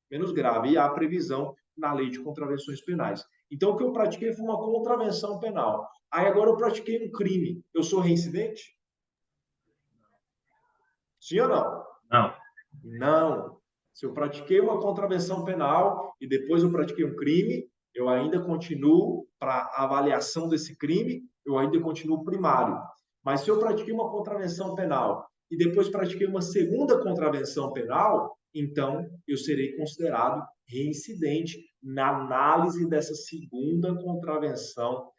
Menos grave, e há previsão na lei de contravenções penais. Então, o que eu pratiquei foi uma contravenção penal. Aí, agora eu pratiquei um crime. Eu sou reincidente? Sim ou não? Não. Não. Se eu pratiquei uma contravenção penal e depois eu pratiquei um crime, eu ainda continuo para avaliação desse crime, eu ainda continuo primário. Mas se eu pratiquei uma contravenção penal e depois pratiquei uma segunda contravenção penal, então eu serei considerado reincidente na análise dessa segunda contravenção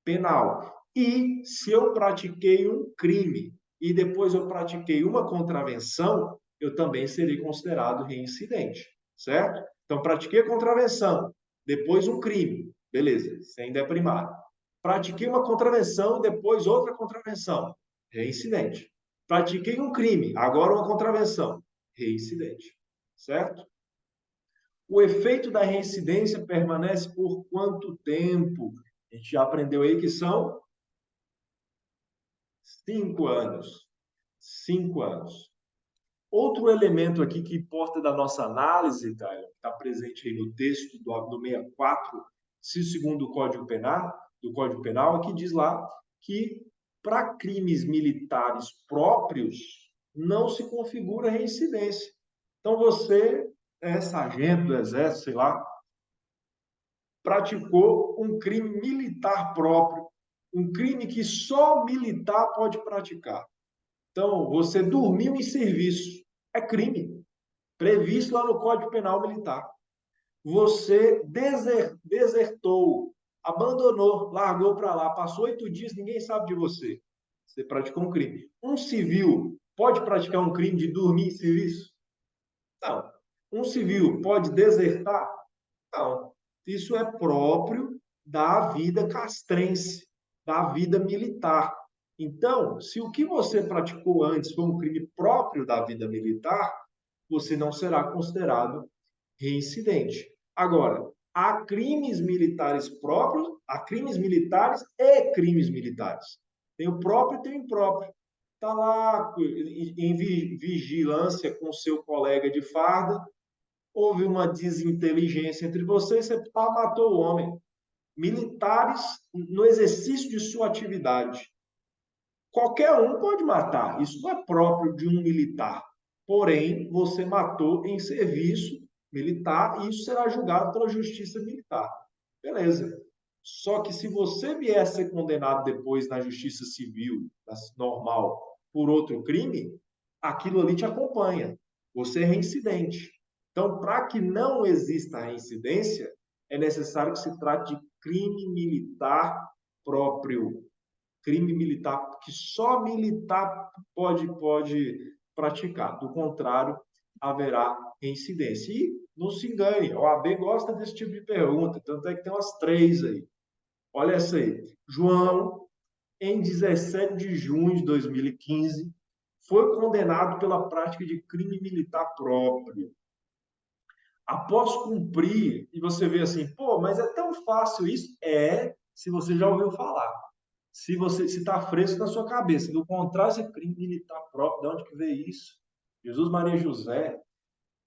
penal. E se eu pratiquei um crime e depois eu pratiquei uma contravenção, eu também serei considerado reincidente, certo? Então, pratiquei a contravenção, depois um crime, beleza, isso ainda é primário. Pratiquei uma contravenção, depois outra contravenção, reincidente. Pratiquei um crime, agora uma contravenção, reincidente, certo? O efeito da reincidência permanece por quanto tempo? A gente já aprendeu aí que são 5 anos. 5 anos. Outro elemento aqui que importa da nossa análise, Tyler, que está presente aí no texto do 64, se segundo o Código Penal, aqui diz lá que para crimes militares próprios não se configura reincidência. Então você é sargento do exército, sei lá, praticou um crime militar próprio, um crime que só militar pode praticar. Então, você dormiu em serviço, é crime, previsto lá no Código Penal Militar. Você desertou, abandonou, largou para lá, passou 8 dias, ninguém sabe de você. Você praticou um crime. Um civil pode praticar um crime de dormir em serviço? Não. Um civil pode desertar? Não. Isso é próprio da vida castrense, da vida militar. Então, se o que você praticou antes foi um crime próprio da vida militar, você não será considerado reincidente. Agora, há crimes militares próprios, há crimes militares e crimes militares. Tem o próprio e tem o impróprio. Está lá em vigilância com seu colega de farda, houve uma desinteligência entre vocês, você matou o homem. Militares no exercício de sua atividade. Qualquer um pode matar, isso não é próprio de um militar. Porém, você matou em serviço militar e isso será julgado pela justiça militar. Beleza. Só que se você vier a ser condenado depois na justiça civil, normal, por outro crime, aquilo ali te acompanha. Você é reincidente. Então, para que não exista reincidência, é necessário que se trate de crime militar próprio. Crime militar que só militar pode praticar. Do contrário, haverá reincidência. E não se engane, a OAB gosta desse tipo de pergunta, tanto é que tem umas 3 aí. Olha essa aí. João, em 17 de junho de 2015, foi condenado pela prática de crime militar próprio. Após cumprir, e você vê assim, pô, mas é tão fácil isso? É, se você já ouviu falar. Se está fresco na sua cabeça. Do contrário, esse crime militar próprio, de onde que veio isso? Jesus Maria José.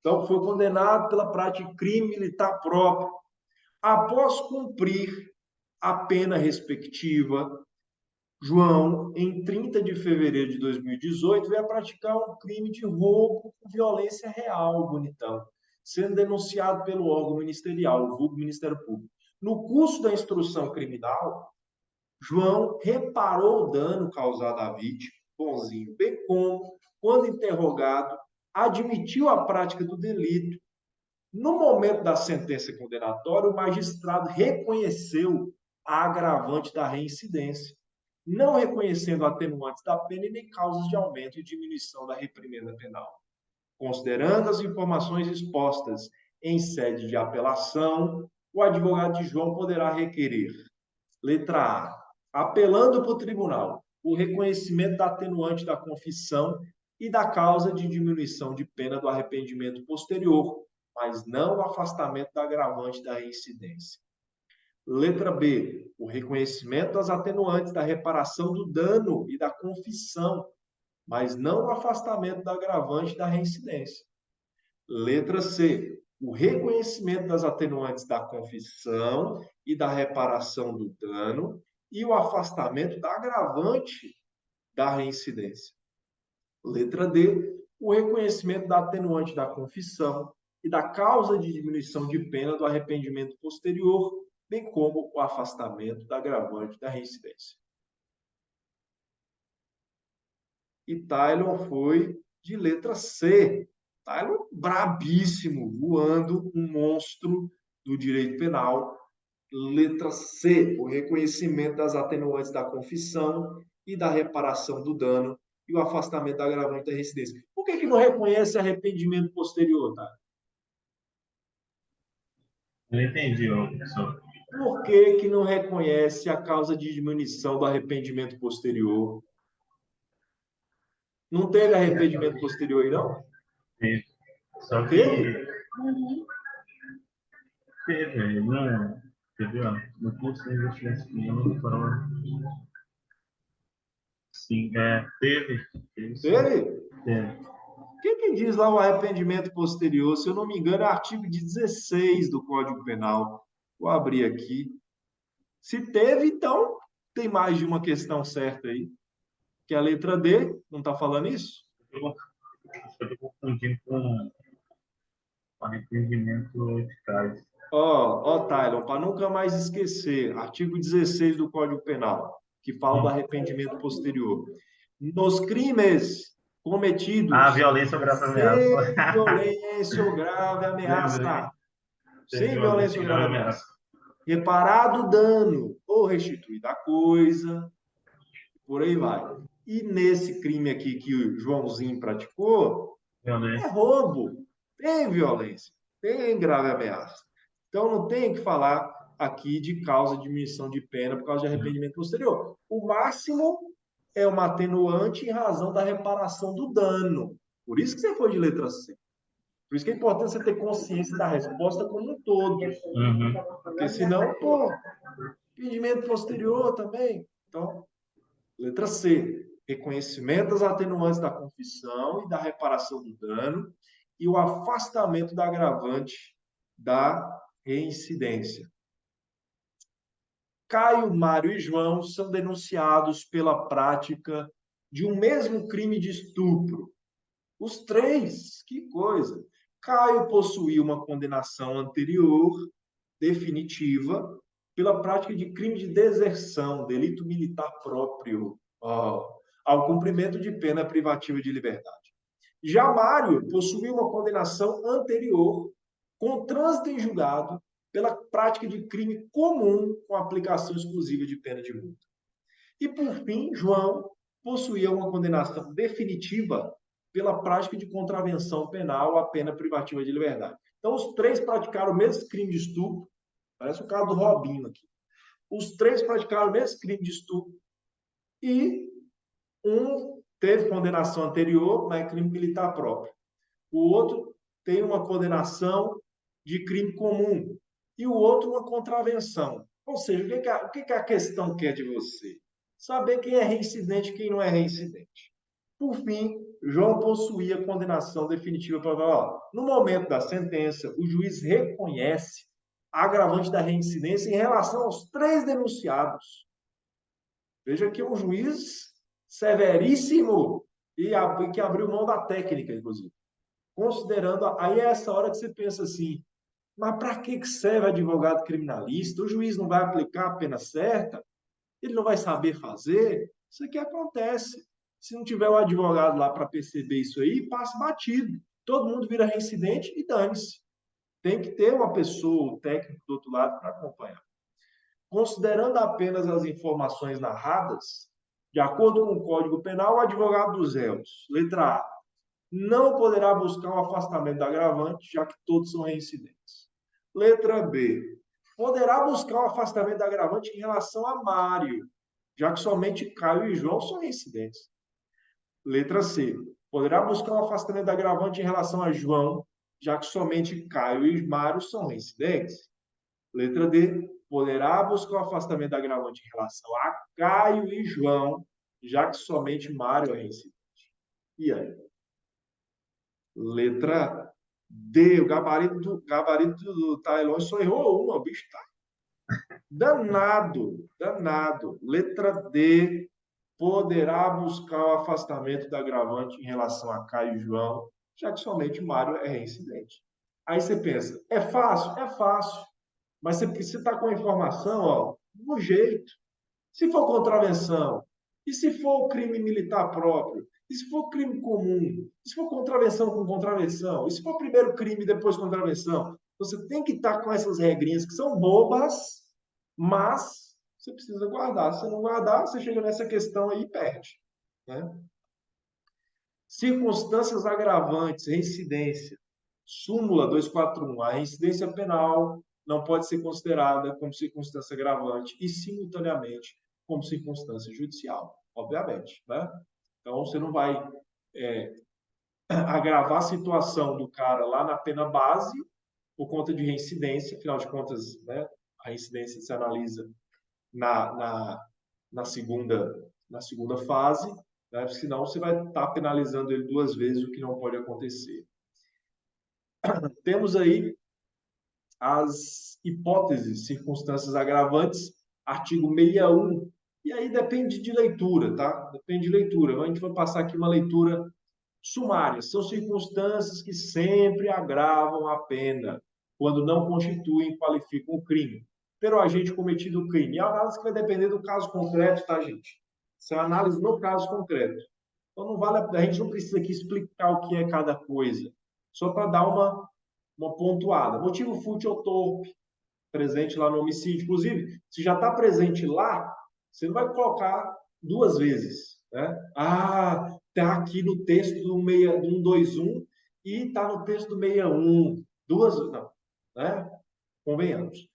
Então, foi condenado pela prática de crime militar próprio. Após cumprir a pena respectiva, João, em 30 de fevereiro de 2018, veio a praticar um crime de roubo com violência real, bonitão, sendo denunciado pelo órgão ministerial, o vulgo Ministério Público. No curso da instrução criminal, João reparou o dano causado à vítima, bonzinho, bem como, quando interrogado, admitiu a prática do delito. No momento da sentença condenatória, o magistrado reconheceu a agravante da reincidência, não reconhecendo atenuantes da pena e nem causas de aumento e diminuição da reprimenda penal. Considerando as informações expostas em sede de apelação, o advogado de João poderá requerer: letra A, apelando para o tribunal, o reconhecimento da atenuante da confissão e da causa de diminuição de pena do arrependimento posterior, mas não o afastamento da agravante da reincidência. Letra B, o reconhecimento das atenuantes da reparação do dano e da confissão, mas não o afastamento da agravante da reincidência. Letra C, o reconhecimento das atenuantes da confissão e da reparação do dano e o afastamento da agravante da reincidência. Letra D, o reconhecimento da atenuante da confissão e da causa de diminuição de pena do arrependimento posterior, bem como o afastamento da agravante da reincidência. E Tylon foi de letra C. Tylon brabíssimo, voando, um monstro do direito penal. Letra C, o reconhecimento das atenuantes da confissão e da reparação do dano e o afastamento da agravante da reincidência. Por que não reconhece arrependimento posterior, tá? Não entendi, professor. Por que não reconhece a causa de diminuição do arrependimento posterior? Não teve arrependimento posterior aí, não? Teve. Só que Teve? teve, não. Entendeu? No curso de investigação criminal foram. Sim, teve. Teve? Teve. O que diz lá o arrependimento posterior? Se eu não me engano, é artigo 16 do Código Penal. Vou abrir aqui. Se teve, então, tem mais de uma questão certa aí. Que é a letra D, não está falando isso? Eu estou confundindo com arrependimento eficaz. Tylon, para nunca mais esquecer, artigo 16 do Código Penal, que fala do arrependimento posterior. Nos crimes cometidos Violência ou grave sem ameaça. violência ou grave ameaça. Sem violência ou grave ameaça. ameaça. Reparado o dano ou restituída a coisa, por aí vai. E nesse crime aqui que o Joãozinho praticou, é roubo, tem violência, tem grave ameaça. Então não tem que falar aqui de causa de diminuição de pena por causa de arrependimento posterior. O máximo é uma atenuante em razão da reparação do dano. Por isso que você foi de letra C. Por isso que é importante você ter consciência da resposta como um todo. Porque senão, pô, arrependimento posterior também. Então, letra C. Reconhecimento das atenuantes da confissão e da reparação do dano e o afastamento da agravante da reincidência. Caio, Mário e João são denunciados pela prática de um mesmo crime de estupro. Os três, que coisa! Caio possuía uma condenação anterior, definitiva, pela prática de crime de deserção, delito militar próprio, ao cumprimento de pena privativa de liberdade. Já Mário possuía uma condenação anterior, com trânsito em julgado, pela prática de crime comum com aplicação exclusiva de pena de multa. E, por fim, João possuía uma condenação definitiva pela prática de contravenção penal à pena privativa de liberdade. Então, os três praticaram o mesmo crime de estupro, parece o caso do Robinho aqui. Os três praticaram o mesmo crime de estupro e um teve condenação anterior, mas é crime militar próprio. O outro tem uma condenação de crime comum e o outro uma contravenção. Ou seja, o que a questão quer de você? Saber quem é reincidente e quem não é reincidente. Por fim, João possuía condenação definitiva para no momento da sentença, o juiz reconhece a agravante da reincidência em relação aos três denunciados. Veja que é um juiz severíssimo e que abriu mão da técnica, inclusive. Considerando, aí é essa hora que você pensa assim, mas para que serve advogado criminalista? O juiz não vai aplicar a pena certa? Ele não vai saber fazer? Isso aqui acontece. Se não tiver um advogado lá para perceber isso aí, passa batido. Todo mundo vira reincidente e dane-se. Tem que ter uma pessoa, um técnico do outro lado para acompanhar. Considerando apenas as informações narradas, de acordo com o Código Penal, o advogado dos réus, letra A, não poderá buscar um afastamento da agravante, já que todos são reincidentes. Letra B, poderá buscar um afastamento da agravante em relação a Mário, já que somente Caio e João são reincidentes. Letra C, poderá buscar um afastamento da agravante em relação a João, já que somente Caio e Mário são reincidentes. Letra D, poderá buscar o afastamento da agravante em relação a Caio e João, já que somente Mário é reincidente. E aí? Letra D, o gabarito do Tailon só errou uma, o bicho tá danado. Letra D, poderá buscar o afastamento da agravante em relação a Caio e João, já que somente Mário é reincidente. Aí você pensa, é fácil? É fácil. Mas você está com a informação, do jeito. Se for contravenção, e se for crime militar próprio, e se for crime comum, e se for contravenção com contravenção, e se for primeiro crime e depois contravenção, você tem que estar com essas regrinhas que são bobas, mas você precisa guardar. Se você não guardar, você chega nessa questão aí e perde. Né? Circunstâncias agravantes, reincidência. Súmula 241. A reincidência penal não pode ser considerada como circunstância agravante e, simultaneamente, como circunstância judicial, obviamente. Né? Então, você não vai agravar a situação do cara lá na pena base por conta de reincidência, afinal de contas, né, a reincidência se analisa na segunda fase, né, senão você vai estar penalizando ele duas vezes, o que não pode acontecer. Temos aí as hipóteses, circunstâncias agravantes, artigo 61, e aí depende de leitura, tá? Depende de leitura. A gente vai passar aqui uma leitura sumária. São circunstâncias que sempre agravam a pena, quando não constituem e qualificam o crime, pelo agente cometido o crime. E a análise que vai depender do caso concreto, tá, gente? Isso é uma análise no caso concreto. Então, não vale a gente não precisa aqui explicar o que é cada coisa, só para dar uma pontuada. Motivo fútil ou torpe, presente lá no homicídio. Inclusive, se já está presente lá, você não vai colocar duas vezes. Né? Está aqui no texto do 121 e está no texto do 61. Duas, não. Né? Convenhamos.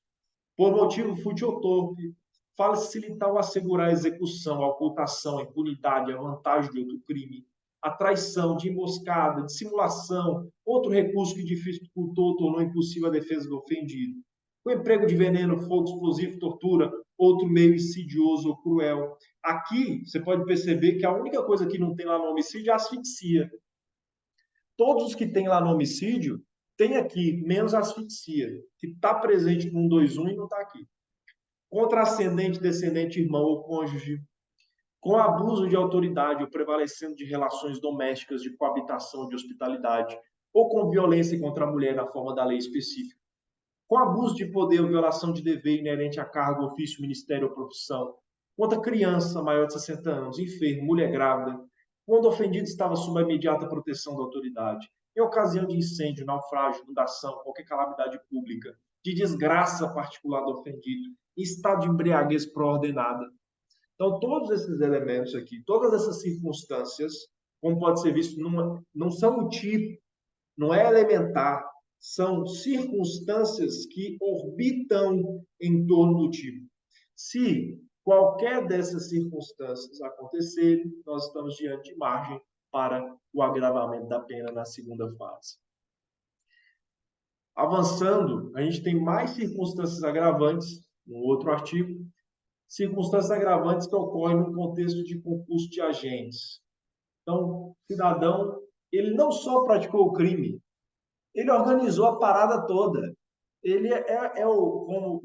por motivo fútil ou torpe, facilitar ou assegurar a execução, a ocultação, a impunidade, a vantagem de outro crime, a traição, de emboscada, de simulação, outro recurso que dificultou ou tornou impossível a defesa do ofendido, o emprego de veneno, fogo explosivo, tortura, outro meio insidioso ou cruel. Aqui, você pode perceber que a única coisa que não tem lá no homicídio é a asfixia. Todos os que tem lá no homicídio, tem aqui, menos asfixia, que está presente no 121 e não está aqui. Contra ascendente, descendente, irmão ou cônjuge, com abuso de autoridade ou prevalecendo de relações domésticas de coabitação de hospitalidade, ou com violência contra a mulher na forma da lei específica, com abuso de poder ou violação de dever inerente a cargo, ofício, ministério ou profissão, contra criança maior de 60 anos, enfermo, mulher grávida, quando o ofendido estava sob a imediata proteção da autoridade, em ocasião de incêndio, naufrágio, inundação, qualquer calamidade pública, de desgraça particular do ofendido, em estado de embriaguez pró-ordenada. Então, todos esses elementos aqui, todas essas circunstâncias, como pode ser visto, não são um tipo, não é elementar, são circunstâncias que orbitam em torno do tipo. Se qualquer dessas circunstâncias acontecerem, nós estamos diante de margem para o agravamento da pena na segunda fase. Avançando, a gente tem mais circunstâncias agravantes no outro artigo, circunstâncias agravantes que ocorrem no contexto de concurso de agentes. Então, o cidadão, ele não só praticou o crime, ele organizou a parada toda. Ele é o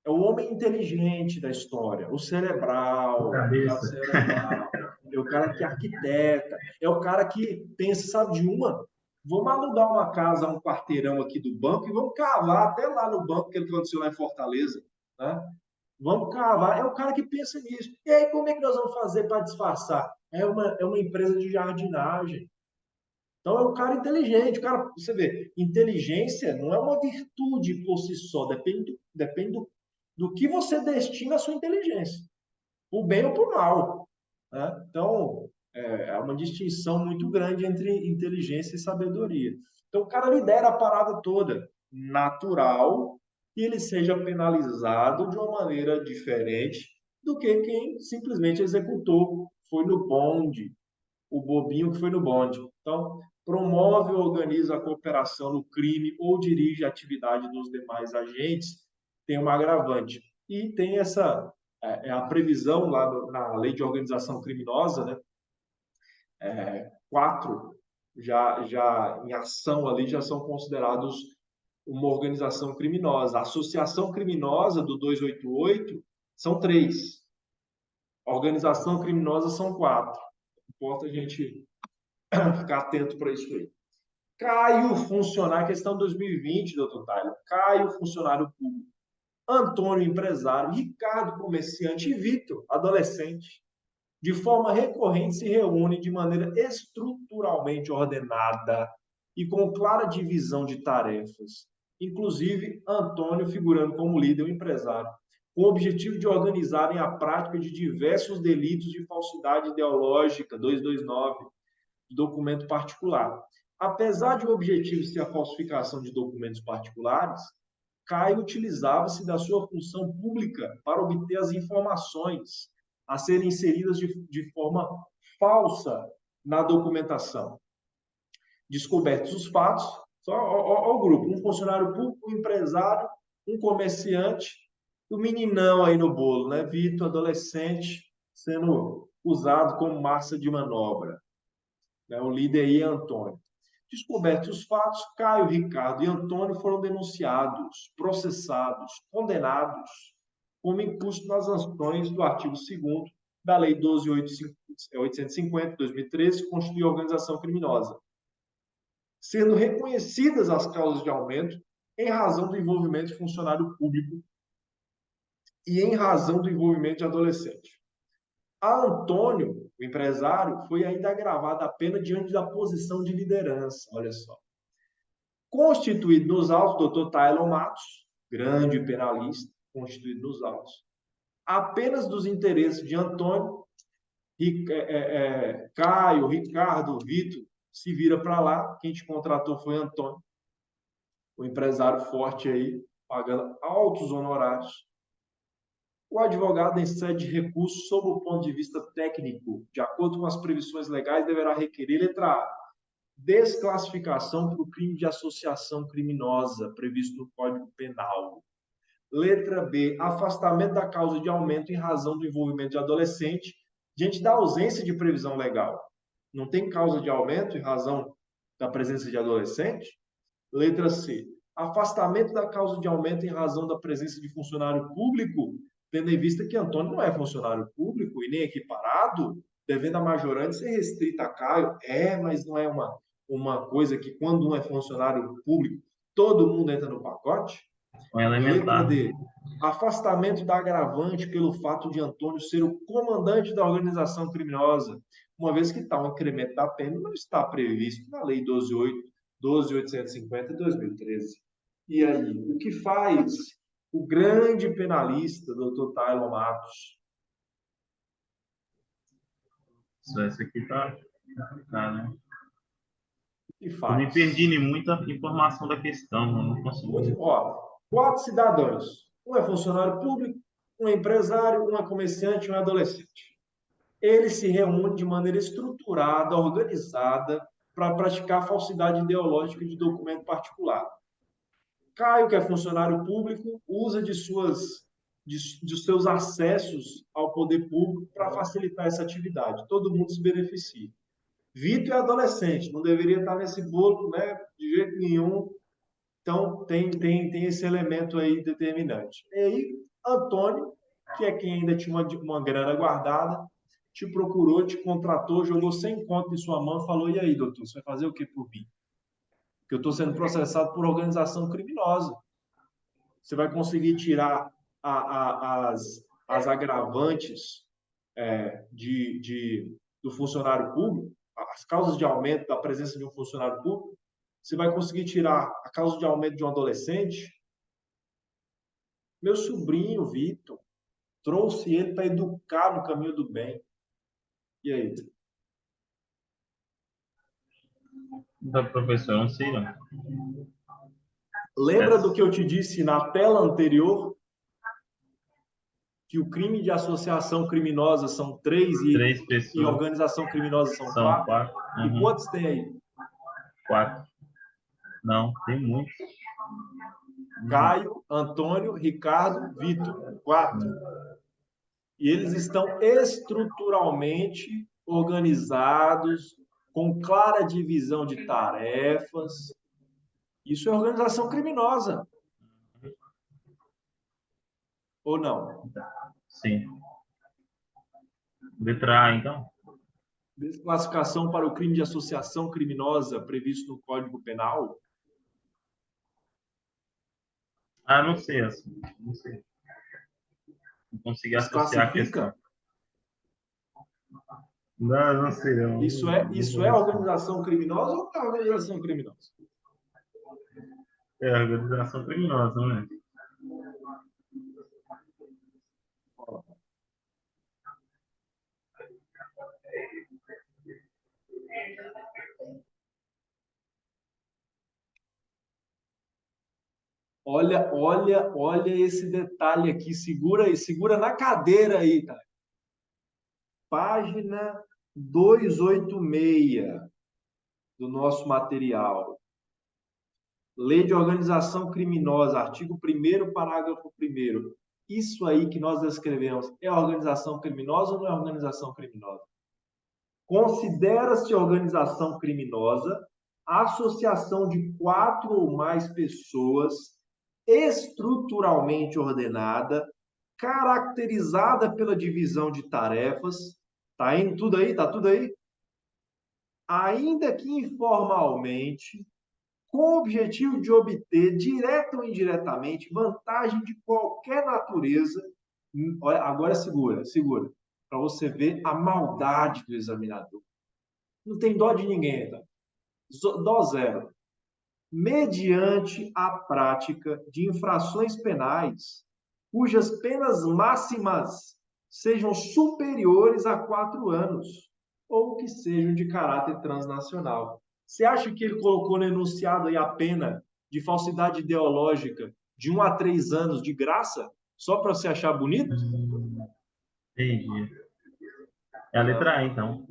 homem inteligente da história, o cerebral, é o cara que arquiteta, é o cara que pensa, sabe de uma? Vamos alugar uma casa, um quarteirão aqui do banco e vamos cavar até lá no banco que aconteceu lá em Fortaleza, né? Vamos cavar. É o cara que pensa nisso. E aí, como é que nós vamos fazer para disfarçar? É uma empresa de jardinagem. Então, é um cara inteligente. O cara, você vê, inteligência não é uma virtude por si só. Depende do que você destina a sua inteligência. Por bem ou por mal. Né? Então, é uma distinção muito grande entre inteligência e sabedoria. Então, o cara lidera a parada toda. Natural que ele seja penalizado de uma maneira diferente do que quem simplesmente executou, foi no bonde, o bobinho que foi no bonde. Então, promove ou organiza a cooperação no crime ou dirige a atividade dos demais agentes, tem uma agravante. E tem a previsão lá na lei de organização criminosa, né? Quatro já em ação ali já são considerados uma organização criminosa. A associação criminosa do 288 são três. A organização criminosa são quatro. Importa a gente ficar atento para isso aí. Cai o funcionário, questão 2020, doutor Tyler. Cai o funcionário público. Antônio, empresário. Ricardo, comerciante. E Vitor, adolescente. De forma recorrente, se reúnem de maneira estruturalmente ordenada e com clara divisão de tarefas. Inclusive, Antônio figurando como líder, o empresário, com o objetivo de organizarem a prática de diversos delitos de falsidade ideológica, 229, de documento particular. Apesar de o objetivo ser a falsificação de documentos particulares, Caio utilizava-se da sua função pública para obter as informações a serem inseridas de forma falsa na documentação. Descobertos os fatos, só ao grupo, um funcionário público, um empresário, um comerciante, o meninão aí no bolo, né? Vitor, adolescente, sendo usado como massa de manobra. O líder aí é Antônio. Descobertos os fatos, Caio, Ricardo e Antônio foram denunciados, processados, condenados como incusto nas ações do artigo 2º da Lei 12.850, de 2013, que constitui a organização criminosa, sendo reconhecidas as causas de aumento em razão do envolvimento de funcionário público e em razão do envolvimento de adolescente. A Antônio, o empresário, foi ainda agravada a pena diante da posição de liderança, olha só. Constituído nos autos, doutor Taylor Matos, grande penalista, constituído nos autos, apenas dos interesses de Antônio, Caio, Ricardo, Vitor, se vira para lá, quem te contratou foi Antônio, o empresário forte aí, pagando altos honorários. O advogado, em sede de recurso, sob o ponto de vista técnico, de acordo com as previsões legais, deverá requerer, letra A, desclassificação para o crime de associação criminosa, previsto no Código Penal. Letra B, afastamento da causa de aumento em razão do envolvimento de adolescente, diante da ausência de previsão legal. Não tem causa de aumento em razão da presença de adolescente? Letra C, afastamento da causa de aumento em razão da presença de funcionário público, tendo em vista que Antônio não é funcionário público e nem equiparado, devendo a majorante ser restrita a Caio. Mas não é uma coisa que, quando um é funcionário público, todo mundo entra no pacote? Letra D, afastamento da agravante pelo fato de Antônio ser o comandante da organização criminosa, uma vez que tal incremento da pena não está previsto na Lei 12.850 de 2013. E aí, o que faz o grande penalista, doutor Taylor Matos? Isso aqui tá complicado, né? O que Eu faz? me perdi em muita informação da questão, não consegui. 4 cidadãos. Um é funcionário público, um é empresário, um é comerciante, um é adolescente. Eles se reúnem de maneira estruturada, organizada, para praticar a falsidade ideológica de documento particular. Caio, que é funcionário público, usa de seus acessos ao poder público para facilitar essa atividade. Todo mundo se beneficia. Vitor é adolescente, não deveria estar nesse bolo, né? De jeito nenhum. Então, tem esse elemento aí determinante. E aí, Antônio, que é quem ainda tinha uma grana guardada, te procurou, te contratou, jogou 100 conto em sua mão e falou: e aí, doutor, você vai fazer o que por mim? Porque eu estou sendo processado por organização criminosa. Você vai conseguir tirar as agravantes do funcionário público, as causas de aumento da presença de um funcionário público, você vai conseguir tirar a causa de aumento de um adolescente. Meu sobrinho, Vitor, trouxe ele para educar no caminho do bem. E aí? Então, professor, eu não sei não. Lembra do que eu te disse na tela anterior? Que o crime de associação criminosa são 3 Três pessoas. e organização criminosa são 4? Uhum. E quantos tem aí? 4. Não, tem muitos. Caio, Antônio, Ricardo, Vitor. 4. E eles estão estruturalmente organizados, com clara divisão de tarefas. Isso é organização criminosa. Ou não? Sim. Letra A, então? Desclassificação para o crime de associação criminosa previsto no Código Penal? Não sei assim. Não sei. Não consegui associar a questão. Não sei. Isso é organização criminosa ou não é organização criminosa? É organização criminosa, não é? Olha esse detalhe aqui. Segura aí, segura na cadeira aí, tá? Página 286 do nosso material. Lei de Organização Criminosa, artigo 1º, parágrafo 1º. Isso aí que nós descrevemos é organização criminosa ou não é organização criminosa? Considera-se organização criminosa a associação de 4 ou mais pessoas estruturalmente ordenada, caracterizada pela divisão de tarefas. Tá indo tudo aí? Tá tudo aí? Ainda que informalmente, com o objetivo de obter, direta ou indiretamente, vantagem de qualquer natureza. Olha, agora segura, para você ver a maldade do examinador. Não tem dó de ninguém, tá? Dó zero. Mediante a prática de infrações penais, cujas penas máximas sejam superiores a 4 anos, ou que sejam de caráter transnacional. Você acha que ele colocou no enunciado aí a pena de falsidade ideológica de 1 a 3 anos de graça só para você achar bonito? Entendi. É a letra A, então.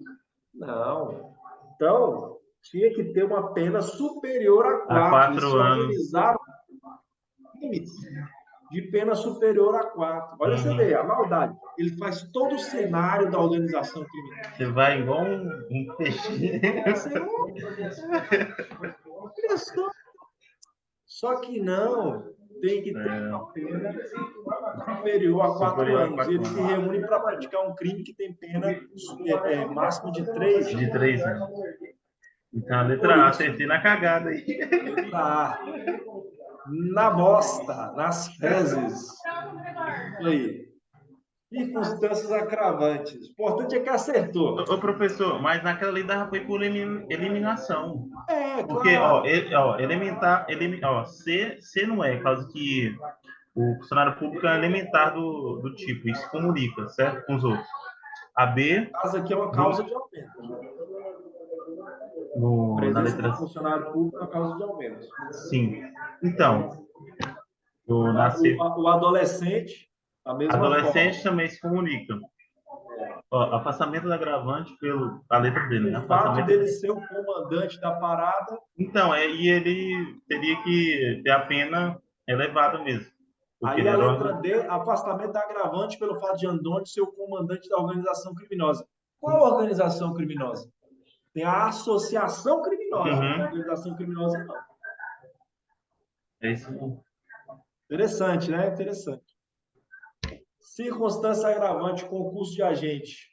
Não. Então, tinha que ter uma pena superior a Há 4. Eles 4 se anos. organizaram crimes de pena superior a 4. Olha você ver, a maldade. Ele faz todo o cenário da organização criminosa. Você vai igual um peixe. Você não... Olha só. Só que não, tem que ter uma pena superior a 4 Superior a anos. E 4 eles se anos. reúnem para praticar um crime que tem pena máxima de 3 De anos. 3 anos. Então, a Por letra A, isso, acertei na cagada aí. tá na bosta, nas fezes. Isso aí. Circunstâncias agravantes. O importante é que acertou. Ô, professor, mas naquela lei dava pra ir por eliminação. É, Porque, ó, claro. ó, C não é, caso que o funcionário público é elementar do tipo, isso comunica, certo? Com os outros. A B, Caso aqui é uma do, causa de aumento. na Presença letra do funcionário público é uma causa de aumento. sim. Então, na C, O adolescente, da mesma forma. adolescente também se comunica. Ó, afastamento do agravante a letra D, né? O fato Afastamento. dele ser o comandante da parada, Então, e ele teria que ter a pena elevada mesmo. Porque aí ele a era letra D, afastamento da agravante pelo fato de Andoni ser o comandante da organização criminosa. Qual organização criminosa? Tem a associação criminosa. A Uhum. organização criminosa não. É isso mesmo. Interessante, né? Interessante. Circunstância agravante, concurso de agente.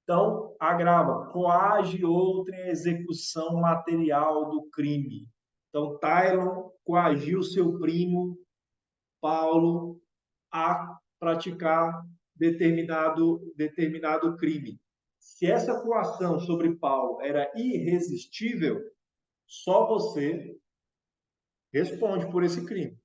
Então, agrava, coage outra em execução material do crime. Então, Tylon coagiu seu primo, Paulo, a praticar determinado crime. Se essa coação sobre Paulo era irresistível, só você responde por esse crime.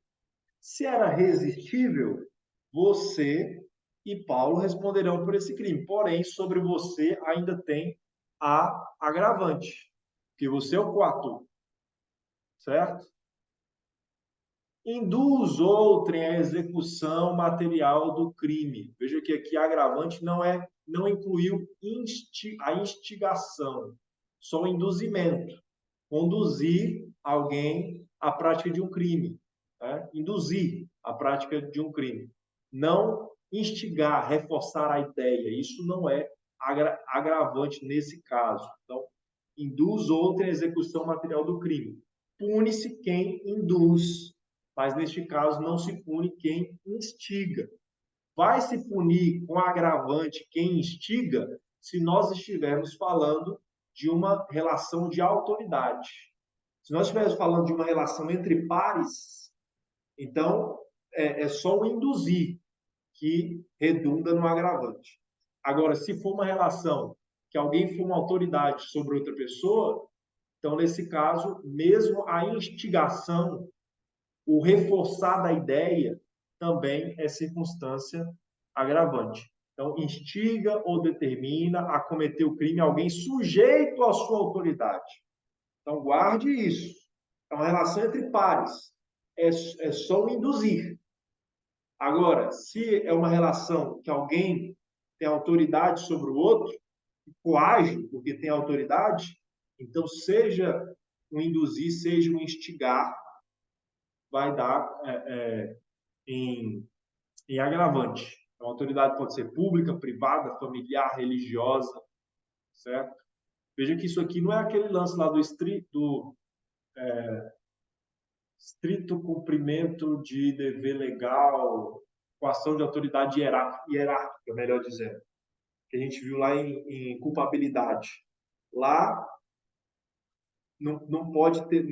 Se era resistível, você e Paulo responderão por esse crime. Porém, sobre você ainda tem a agravante, que você é o coator, certo? Induz outrem à execução material do crime. Veja que aqui a agravante não incluiu a instigação, só o induzimento. Conduzir alguém à prática de um crime, né? Induzir a prática de um crime. Não instigar, reforçar a ideia. Isso não é agravante nesse caso. Então, induz outra execução material do crime. Pune-se quem induz, mas neste caso não se pune quem instiga. Vai se punir com agravante quem instiga se nós estivermos falando de uma relação de autoridade. Se nós estivermos falando de uma relação entre pares, então é só o induzir que redunda no agravante. Agora, se for uma relação que alguém for uma autoridade sobre outra pessoa, então, nesse caso, mesmo a instigação, o reforçar da ideia, também é circunstância agravante. Então, instiga ou determina a cometer o crime alguém sujeito à sua autoridade. Então, guarde isso. É uma relação entre pares. É só o induzir. Agora, se é uma relação que alguém tem autoridade sobre o outro, coage porque tem autoridade, então seja o induzir, seja o instigar, vai dar em agravante. A autoridade pode ser pública, privada, familiar, religiosa, certo? Veja que isso aqui não é aquele lance lá do estrito cumprimento de dever legal, coação de autoridade hierárquica, melhor dizendo, que a gente viu lá em culpabilidade. Lá não pode ter,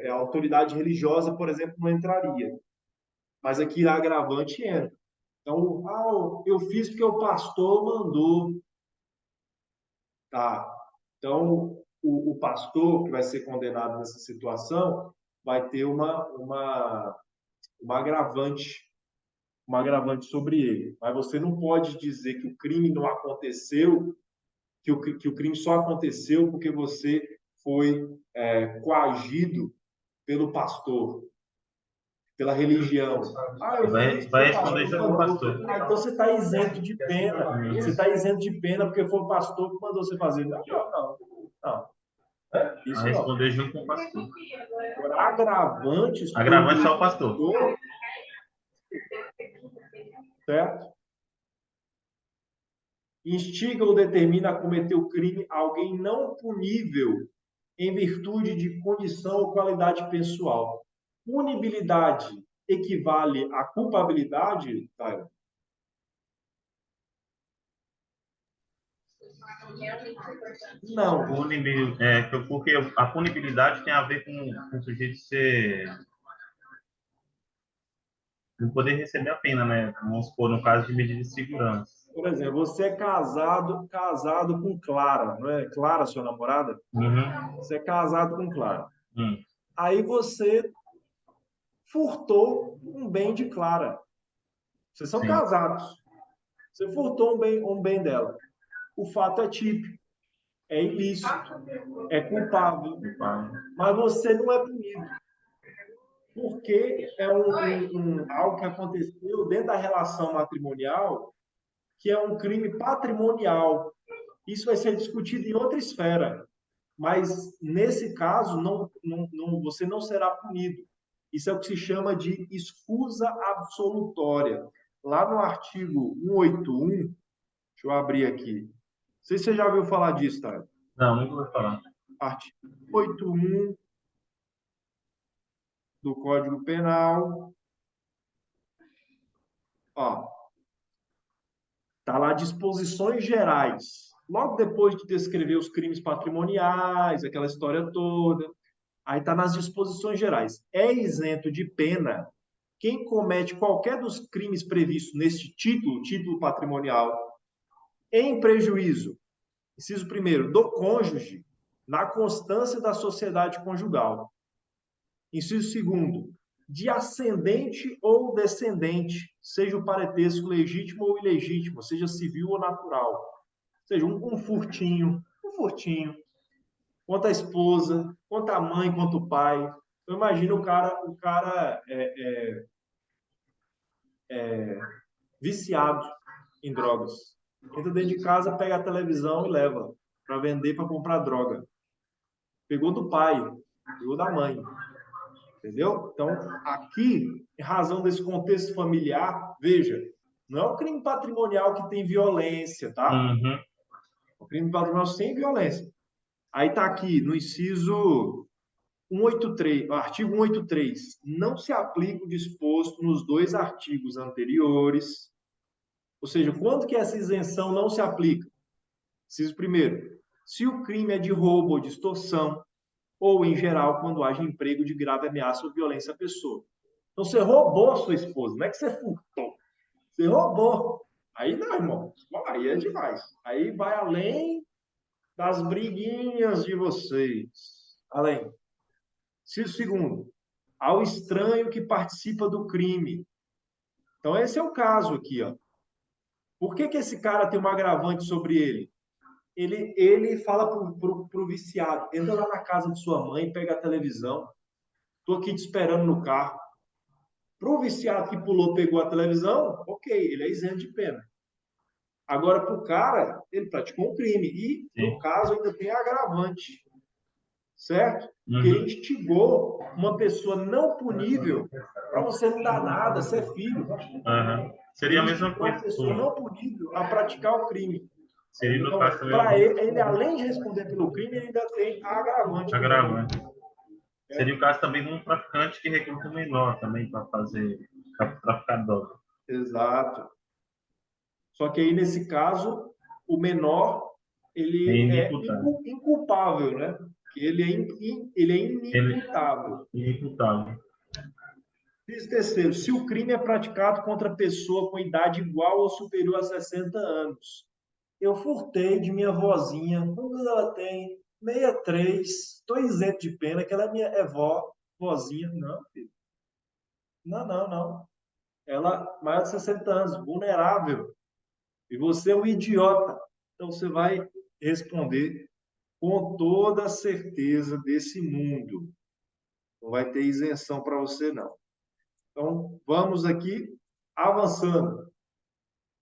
a autoridade religiosa, por exemplo, não entraria. Mas aqui a agravante entra. Então, eu fiz porque o pastor mandou. Tá. Então, o pastor que vai ser condenado nessa situação vai ter uma agravante sobre ele. Mas você não pode dizer que o crime não aconteceu, que o crime só aconteceu porque você foi coagido pelo pastor. pela religião. Ah, eu fiz, Vai o responder pastor junto com o mandou. pastor. Ah, então você está isento de pena. Você está isento de pena porque foi o pastor que mandou você fazer. Não, não, não. Não, isso Vai não. responder junto com o pastor. Agora, agravantes, Agravante como só o pastor. certo? Instiga ou determina a cometer o crime alguém não punível em virtude de condição ou qualidade pessoal. Punibilidade equivale à culpabilidade, Tayo? Não. Porque a punibilidade tem a ver com o sujeito ser não poder receber a pena, né? Vamos supor, no caso de medida de segurança. Por exemplo, você é casado com Clara, não é? Clara, sua namorada? Uhum. Você é casado com Clara. Hum. Aí você furtou um bem de Clara. Vocês são Sim. casados. Você furtou um bem dela. O fato é típico, é ilícito, é culpável, mas você não é punido. Porque é algo que aconteceu dentro da relação matrimonial, que é um crime patrimonial. Isso vai ser discutido em outra esfera. Mas, nesse caso, você não será punido. Isso é o que se chama de escusa absolutória. Lá no artigo 181, deixa eu abrir aqui. Não sei se você já ouviu falar disso, tá? Não, nunca vou falar. Artigo 181 do Código Penal. Ó, tá lá disposições gerais. Logo depois de descrever os crimes patrimoniais, aquela história toda, aí está nas disposições gerais. É isento de pena quem comete qualquer dos crimes previstos neste título patrimonial, em prejuízo, inciso primeiro, do cônjuge, na constância da sociedade conjugal. Inciso segundo, de ascendente ou descendente, seja o parentesco legítimo ou ilegítimo, seja civil ou natural. Ou seja, um furtinho, quanto a esposa, quanto a mãe, quanto o pai. Eu imagino o cara viciado em drogas. Entra dentro de casa, pega a televisão e leva para vender, para comprar droga. Pegou do pai, pegou da mãe. Entendeu? Então, aqui, em razão desse contexto familiar, veja, não é um crime patrimonial que tem violência, tá? Uhum. É um crime patrimonial sem violência. Aí está aqui, no inciso 183, artigo 183, não se aplica o disposto nos dois artigos anteriores. Ou seja, quando que essa isenção não se aplica? Inciso primeiro, se o crime é de roubo ou de extorsão, ou, em geral, quando haja emprego de grave ameaça ou violência à pessoa. Então, você roubou a sua esposa, não é que você furtou. Você roubou. Aí não, irmão. Aí é demais. Aí vai além das briguinhas de vocês. Além. Inciso segundo, ao estranho que participa do crime. Então, esse é o caso aqui, ó. Por que esse cara tem uma agravante sobre ele? Ele fala pro viciado, entra lá na casa de sua mãe, pega a televisão, tô aqui te esperando no carro. Pro viciado que pulou, pegou a televisão, ok, ele é isento de pena. Agora, pro cara, ele praticou um crime. E, no caso, ainda tem agravante. Certo? Porque ele instigou uma pessoa não punível para você não dar nada, você é filho. Uhum. Seria a mesma coisa. Uma pessoa não punível a praticar o crime. Seria no Então, caso também. para ele, além de responder pelo crime, ele ainda tem agravante. Agravante. Seria o caso também de um traficante que recruta um menor também para traficar droga. Exato. Só que aí, nesse caso, o menor, ele é inculpável, né? Ele é inimputável. Inimputável. Terceiro, se o crime é praticado contra pessoa com idade igual ou superior a 60 anos. Eu furtei de minha vozinha, quando ela tem 63, estou isento de pena, que ela é minha vozinha. Não, filho. Não. Ela maior de 60 anos, vulnerável. E você é um idiota. Então você vai responder com toda a certeza desse mundo. Não vai ter isenção para você, não. Então, vamos aqui avançando.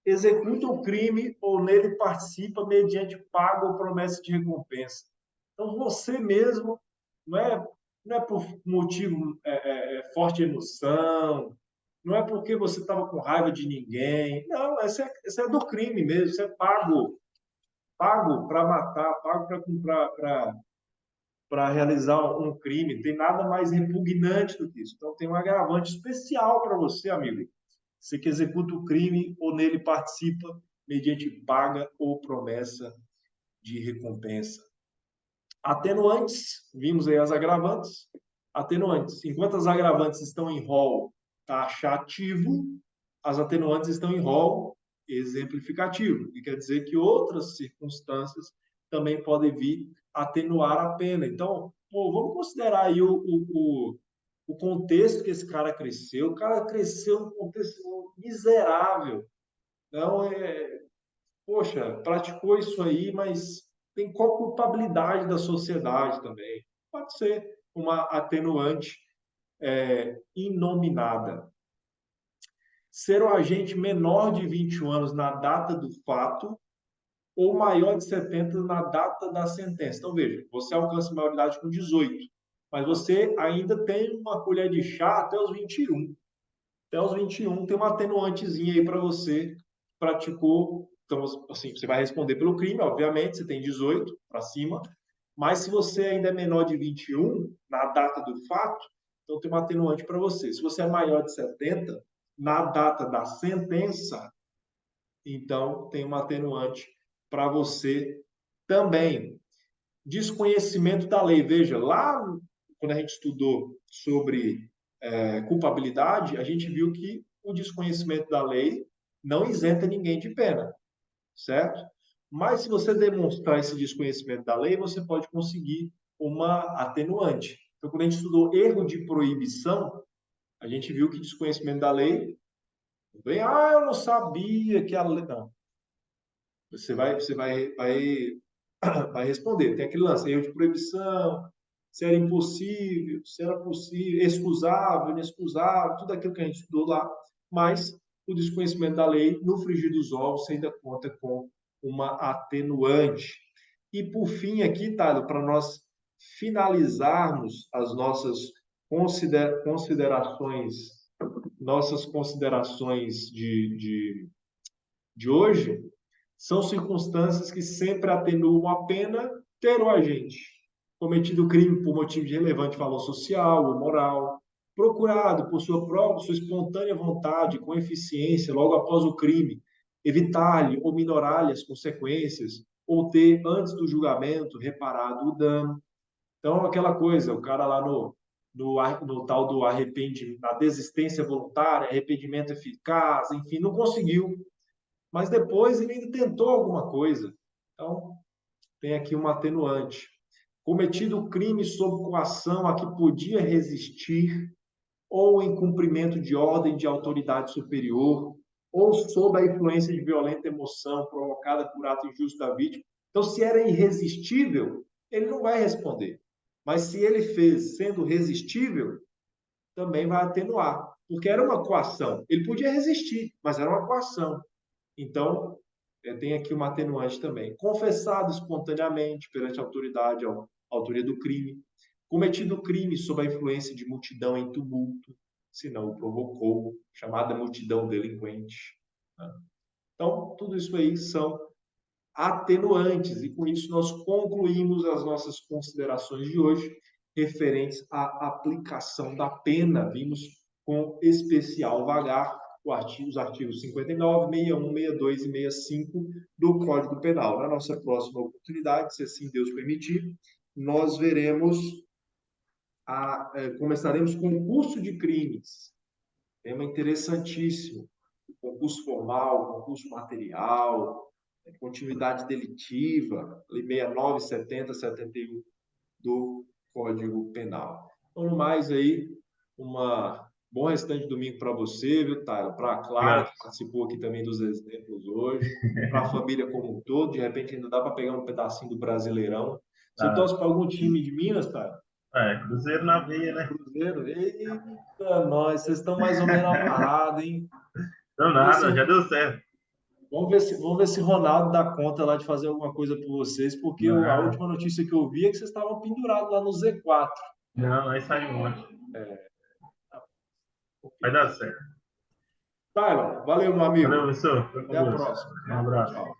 Executa o crime ou nele participa mediante pago ou promessa de recompensa. Então, você mesmo, não é, não é por motivo forte emoção, não é porque você estava com raiva de ninguém. Não, essa é do crime mesmo, isso é pago para matar, pago para realizar um crime. Tem nada mais repugnante do que isso. Então, tem um agravante especial para você, amigo. Você que executa o crime ou nele participa mediante paga ou promessa de recompensa. Atenuantes, vimos aí as agravantes. Atenuantes, enquanto as agravantes estão em rol taxativo, as atenuantes estão em rol exemplificativo, que quer dizer que outras circunstâncias também podem vir atenuar a pena. Então, pô, vamos considerar aí o contexto que esse cara cresceu. O cara cresceu num contexto miserável. Não é, poxa, praticou isso aí, mas tem qual culpabilidade da sociedade também? Pode ser uma atenuante inominada. Ser o agente menor de 21 anos na data do fato ou maior de 70 na data da sentença. Então, veja, você alcança a maioridade com 18, mas você ainda tem uma colher de chá até os 21. Até os 21 tem uma atenuantezinha aí para você que praticou. Então, assim, você vai responder pelo crime, obviamente, você tem 18 para cima, mas se você ainda é menor de 21 na data do fato, então tem uma atenuante para você. Se você é maior de 70 na data da sentença, então tem uma atenuante para você também. Desconhecimento da lei. Veja, lá quando a gente estudou sobre culpabilidade, a gente viu que o desconhecimento da lei não isenta ninguém de pena, certo? Mas se você demonstrar esse desconhecimento da lei, você pode conseguir uma atenuante. Então, quando a gente estudou erro de proibição, a gente viu que desconhecimento da lei não vem, eu não sabia que a lei. Não. Vai responder. Tem aquele lance, erro de proibição, se era impossível, se era possível, excusável, inexcusável, tudo aquilo que a gente estudou lá, mas o desconhecimento da lei, no frigir dos ovos, você ainda conta com uma atenuante. E por fim aqui, Thales, para nós finalizarmos as nossas considerações de hoje, são circunstâncias que sempre atenuam a pena ter o agente cometido crime por motivo de relevante valor social ou moral, procurado por sua própria, sua espontânea vontade, com eficiência, logo após o crime, evitar-lhe ou minorar-lhe as consequências, ou ter, antes do julgamento, reparado o dano. Então, aquela coisa, o cara lá no tal do arrependimento, na desistência voluntária, arrependimento eficaz, enfim, não conseguiu, mas depois ele ainda tentou alguma coisa. Então, tem aqui uma atenuante. Cometido crime sob coação a que podia resistir, ou em cumprimento de ordem de autoridade superior, ou sob a influência de violenta emoção provocada por ato injusto da vítima. Então, se era irresistível, ele não vai responder. Mas se ele fez sendo resistível, também vai atenuar, porque era uma coação. Ele podia resistir, mas era uma coação. Então, tem aqui uma atenuante também. Confessado espontaneamente perante a autoridade, a autoria do crime. Cometido crime sob a influência de multidão em tumulto, se não o provocou, chamada multidão delinquente. Então, tudo isso aí são atenuantes, e com isso nós concluímos as nossas considerações de hoje referentes à aplicação da pena. Vimos com especial vagar os artigos 59, 61, 62 e 65 do Código Penal. Na nossa próxima oportunidade, se assim Deus permitir, nós começaremos com o curso de crimes. Tema interessantíssimo. Concurso formal, concurso material, continuidade delitiva, lei 69, 70, 71 do Código Penal. Então, no mais aí, uma bom restante de domingo para você, viu, Tyler? Para a Clara, que participou aqui também dos exemplos hoje, para a família como um todo, de repente ainda dá para pegar um pedacinho do Brasileirão. Você torce para algum time de Minas, Tyler? Cruzeiro na veia, né? Cruzeiro? Eita, nós, vocês estão mais ou menos amarrados, hein? Não, Vamos ver se, nada, já deu certo. vamos ver se Ronaldo dá conta lá de fazer alguma coisa por vocês, porque a Não, última notícia que eu vi é que vocês estavam pendurados lá no Z4. não, aí saiu ontem. Vai dar Complicado. certo. Tá, valeu, meu amigo. Valeu, professor. Fica com Até a Deus. próxima. Um abraço. Tchau.